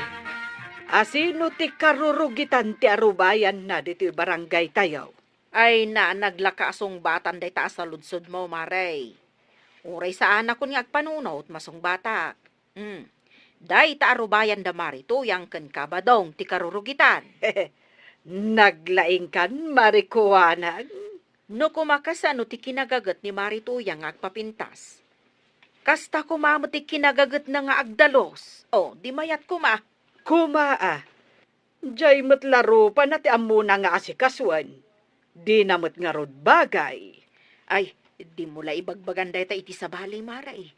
[SPEAKER 4] asino ti karurugitan ti arubayan na dito barangay tayo?
[SPEAKER 1] Ay na naglakaasong batan day taas sa ludsod mo, Maray. Uray saan ako nga agpanunot masong bata. Day taarubayan da Marituyang ken kabadong ti karurugitan.
[SPEAKER 4] Naglaing kan, marikuanag.
[SPEAKER 1] No kumakasano ti kinagagat ni Marituyang agpapintas. Kasta kumamo ti kinagagat na nga agdalos. Di mayat kuma.
[SPEAKER 4] Kumaa. Diyay matlaro pa na ti amuna nga asikaswan. Di namot nga rod bagay.
[SPEAKER 1] Ay, di mula ibagbagan day ta iti sa balay, Maray.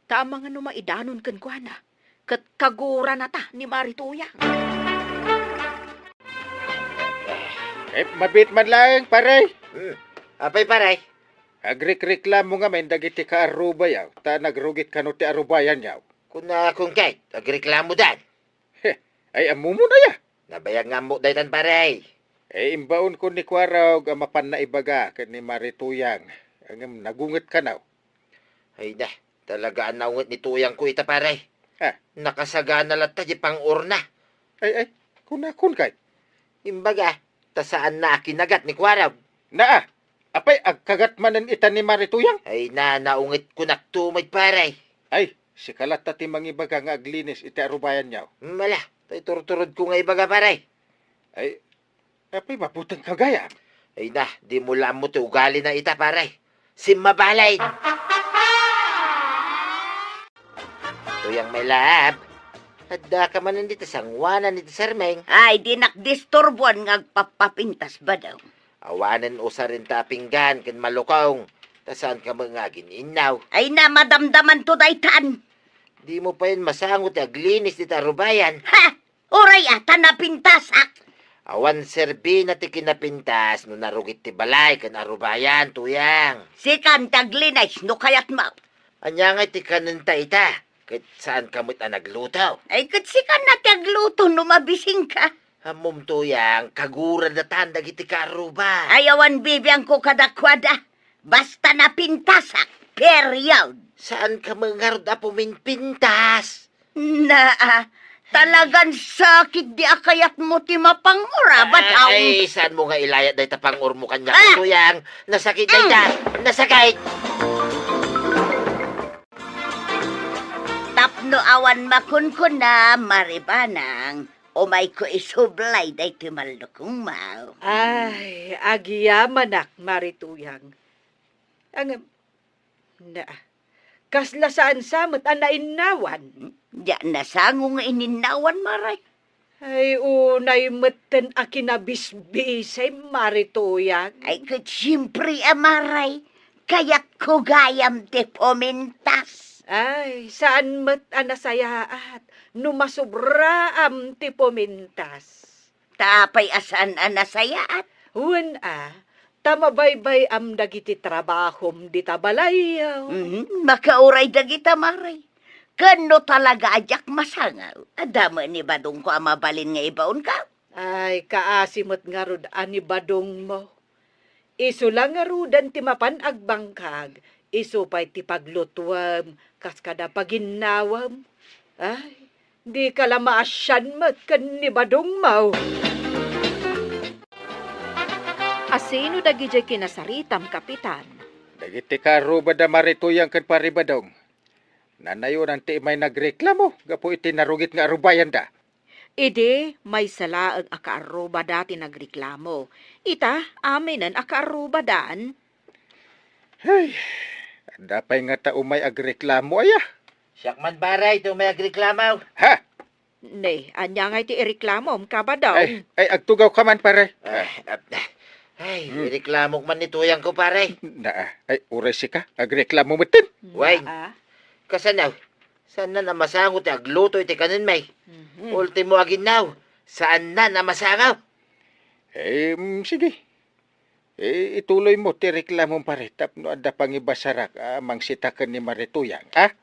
[SPEAKER 1] Ta mga numaidanon kan kuana. Kat kagura na ta ni Marituyang.
[SPEAKER 2] Mabit man lang, pare.
[SPEAKER 3] Apay paray.
[SPEAKER 2] Agrik-reklamo nga men dagiti ka aruba yaw. Ta nagrugit kano ti arubayan yaw.
[SPEAKER 3] Kuna kung kahit, agreklamo dan.
[SPEAKER 2] Ay amu mo na ya.
[SPEAKER 3] Nabayag nga mo daytan paray.
[SPEAKER 2] Imbaon ko ni Kwaraw mapan na ibaga ken ni Marituyang. Ang nagungit ka naw.
[SPEAKER 3] Ay na, talaga ang naungit ni tuyang ko ita paray.
[SPEAKER 2] Ha?
[SPEAKER 3] Nakasagana lang tayo pang urna.
[SPEAKER 2] Ay, kunakun kay.
[SPEAKER 3] Imbaga, tasaan na akinagat ni Kwaraw.
[SPEAKER 2] Naa, apay agkagat manen ita ni Marituyang.
[SPEAKER 3] Ay na, naungit ko naktumay paray.
[SPEAKER 2] Ay, si kalat ti mangibaga nga aglinis iti arubayan yaw.
[SPEAKER 3] Mala, tay turturod ko nga ibaga paray.
[SPEAKER 2] Ay, apay maputang kagaya.
[SPEAKER 3] Ay na, di mo lang mo ti ugali na ita paray. Simmabalay. Tuyang may lab. Hadda ka man nandito sangwanan ni Sarmeng.
[SPEAKER 6] Ay, di nakdisturbuan nga agpapapintas ba daw?
[SPEAKER 3] Awanan usa rin ta pinggan ken malukong. Tasan ka mga gininaw.
[SPEAKER 6] Ay na, madamdaman to daytan.
[SPEAKER 3] Di mo pa yun masangot aglinis di tarubayan.
[SPEAKER 6] Ha! Uray ata napintasak.
[SPEAKER 3] Awan serbi na ti kinapintas no narugit ti balay ken arubayan tuyang.
[SPEAKER 6] Sikan taglinis no kayat ma.
[SPEAKER 3] Anya nga ti kanenta ita. Ket saan kamot ang naglutaw.
[SPEAKER 6] Ay katsikan na tagluto no mabising ka.
[SPEAKER 3] Hamom tuyang kagura na tanda giti karuba.
[SPEAKER 6] Ayawan bibiyang ko kadakwada. Basta napintasak. Period.
[SPEAKER 3] Saan ka mangarod a puminpintas?
[SPEAKER 6] Talagang sakit di akayat mo ti mapangura ba daw?
[SPEAKER 3] Ay, saan mo nga ilayat dahi tapangur mo kanya tuyang? Nasakit dahi ta. Nasakit.
[SPEAKER 6] Tapno awan makunkun na maribanang. Umay ko isublay day ti malukong mau.
[SPEAKER 4] Ay, agiyaman ak, Marituyang. Ang, kasla saan samot ang nainawan.
[SPEAKER 6] Diyan na sangong ininawan maray.
[SPEAKER 4] Ay, unay meten akinabisbisay, Marituyang.
[SPEAKER 6] Ay kat siyempre amaray. Kaya't ko gayam ti pomintas.
[SPEAKER 4] Ay, saan met anasayaat, numasubra am ti pomintas.
[SPEAKER 6] Tapay asan anasayaat.
[SPEAKER 4] Huwag tamabaybay am dagiti trabahom di tabalayaw.
[SPEAKER 6] Makauray dagita maray. Kano talaga ajak masangaw. Adama ni badong ko amabalin nga ibaon ka.
[SPEAKER 4] Ay, kaasimot nga rod ani badong mo. Isu lang nga rudan ti mapan agbangkag, isu pa'y ti paglutwam, kas kada paginawam. Ay, di ka la maasyan mat kan ni badong mo.
[SPEAKER 1] Asino dagijay kinasaritam, kapitan?
[SPEAKER 2] Dagiti ka aruba da Marituyang ken paribadong. Nanayon ang ti may nagreklamo. Gapo iti narugit nga arubayan da.
[SPEAKER 1] Ide, may salaag akaaruba dati nagreklamo. Ita, aminan akaaruba daan.
[SPEAKER 2] Hey, dapay nga tao may agreklamo aya.
[SPEAKER 3] Siyak man baray ito may agreklamaw.
[SPEAKER 2] Ha?
[SPEAKER 1] Ne, anya nga iti ireklamo ka ba daw?
[SPEAKER 2] Ay, agtugaw ka man pare.
[SPEAKER 3] Ay, ireklamok man ni tuyang ko paray.
[SPEAKER 2] Ay, uray si ka. Agreklamo mo tin.
[SPEAKER 3] Why?
[SPEAKER 1] Naa.
[SPEAKER 3] Kasanaw, saan na namasangot ti agluto iti kanin may?
[SPEAKER 1] Mhm.
[SPEAKER 3] Ultimo aginaw, saan na namasangaw?
[SPEAKER 2] Sige. Ituloy mo ti reklamo pare. Tapno ada pangibasarak mangsitakan ni Marituyang. Ha?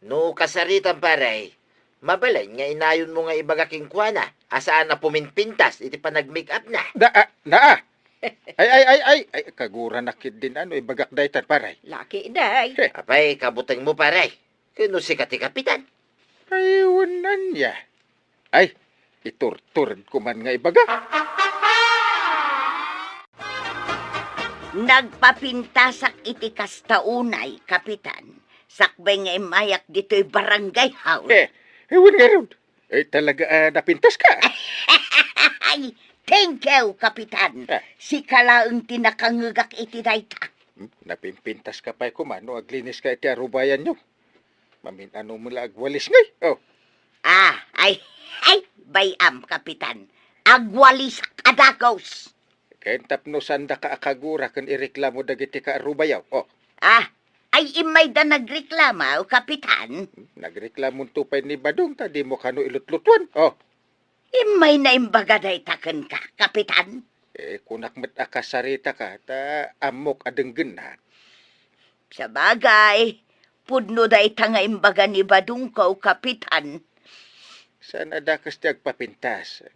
[SPEAKER 3] No kasaritan paray, mabalay nga inayon mo nga ibagaking kuana, asaan na puminpintas, iti pa nag-make up na.
[SPEAKER 2] Naa. Ay, kagura nakit din ibagak daytan paray.
[SPEAKER 1] Laki day.
[SPEAKER 3] Apay, kabutang mo paray. Kano si kati kapitan?
[SPEAKER 2] Ay, unan niya. Ay, iturturd ko man nga ibaga.
[SPEAKER 6] Nagpapintasak iti kastaunay, kapitan. Sakbay nga imayak dito'y barangay house.
[SPEAKER 2] Ewan nga ron. Talaga napintas ka.
[SPEAKER 6] Ay, thank you, kapitan. Si kalaang tinakangagak iti dayta.
[SPEAKER 2] Napimpintas ka pa'y kumano, aglinis ka iti arubayan nyo. Maminano mo la agwalis ngay. Oh.
[SPEAKER 6] Ay, bayam, kapitan. Agwalis kadagos.
[SPEAKER 2] Kaya tapno sanda ka akagura kan ireklamo dagiti ka arubayaw. Oh.
[SPEAKER 6] ay imay da nagreklama o kapitan.
[SPEAKER 2] Nagreklamon tupay ni Badong, ta di mo kano ilutlutwan. Oh,
[SPEAKER 6] Imay na imbaga day taken ka, kapitan.
[SPEAKER 2] kunak met akasarita ka, ta amok adenggen na.
[SPEAKER 6] Sa bagay, pudno day tanga imbaga ni Badung ka o kapitan.
[SPEAKER 2] Saan adakas ti agpapintas?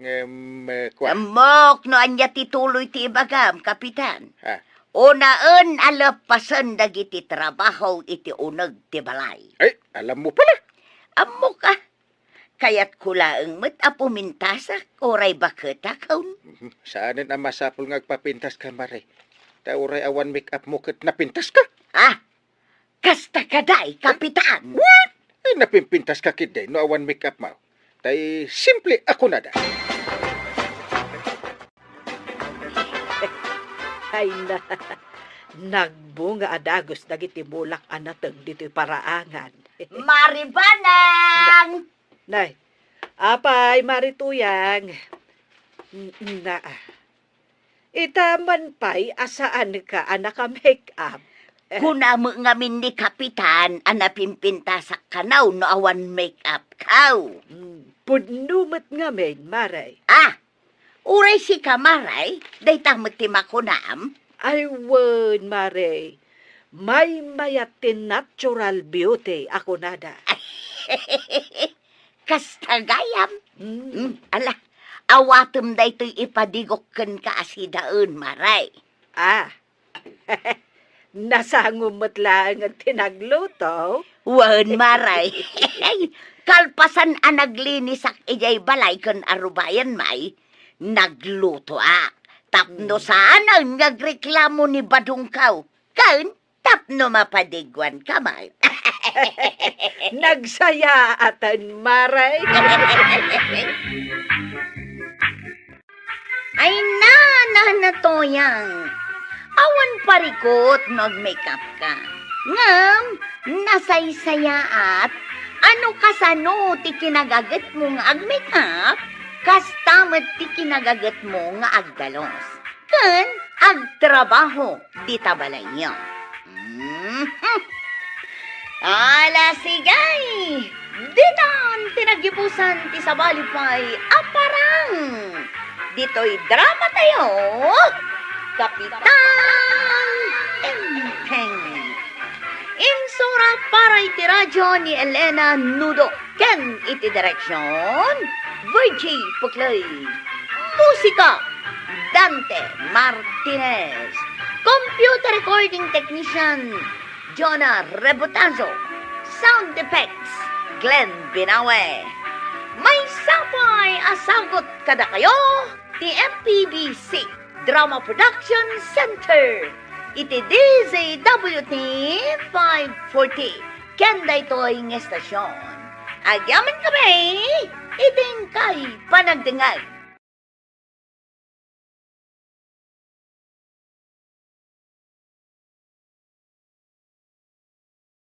[SPEAKER 2] Kwa.
[SPEAKER 6] Amok no anya tituloy ti ibagam, kapitan.
[SPEAKER 2] Ha?
[SPEAKER 6] Unaan alapasan dagiti trabaho iti uneg ti balay.
[SPEAKER 2] Ay, alam mo pala.
[SPEAKER 6] Amok ka. Kaya't kulaang met apumintasak oray bakit akaun.
[SPEAKER 2] Saanin ang masapol nga agpapintas ka, Mare? Ta uray awan make-up mo kat napintas ka.
[SPEAKER 6] Ah, kasta kaday, kapitan.
[SPEAKER 2] What? Ay, napimpintas ka kid day, no awan make-up mo. Tay, simple ako na da.
[SPEAKER 4] Ay na, nagbunga adagos dagiti bulak anateng dito'y paraangan.
[SPEAKER 6] Maribanang!
[SPEAKER 4] Nay, apay marituyang. Na, itaman pa'y asaan ka anak ka make-up.
[SPEAKER 6] Kunamo ngamin ni kapitan anapimpintasak kanaw no awan make-up kaw.
[SPEAKER 4] Pudnumet ngamin, maray.
[SPEAKER 6] Ah, uray si kamaray, day tamot ti makunam.
[SPEAKER 4] Ay, wen, maray. May mayatin natural beauty ako nada.
[SPEAKER 6] Kastagayam. Ala, awatem day to'y ipadigokken ka asidaon, maray.
[SPEAKER 4] Ah, nasangumot lang ang tinagluto.
[SPEAKER 6] Wen, maray. Kalpasan ang naglinisak ijay balay kan arubayan may, nagluto Tapno saan ang nagreklamo ni Badung kaw. Kan, tapno mapadigwan kamay.
[SPEAKER 4] Nagsaya atan, maray.
[SPEAKER 6] Ay na to yang. Awan parikot mag-makeup ka. Ngam, nasaysaya at ano kasano ti kinagagat mo nga ag-makeup? Kastamat ti kinagagat mo nga agdalos. Kan, agtrabaho, di tabalay niyo. Ala sigay! Ditan tinagipusan ti sabalipay aparang! Dito'y drama tayo! Kapitan Enteng! Insura para iti radyo ni Elena Nudo. Ken iti direksyon, Virgie Puklay. Musika, Dante Martinez. Computer recording technician, Jonah Rebotazo. Sound effects, Glenn Binawe. May sapay asagot kada kayo, ti MPBC Drama Production Center. Iti DZWT 540. Kenda ito'y ng estasyon. Agyaman kami, iting kay panagdingag.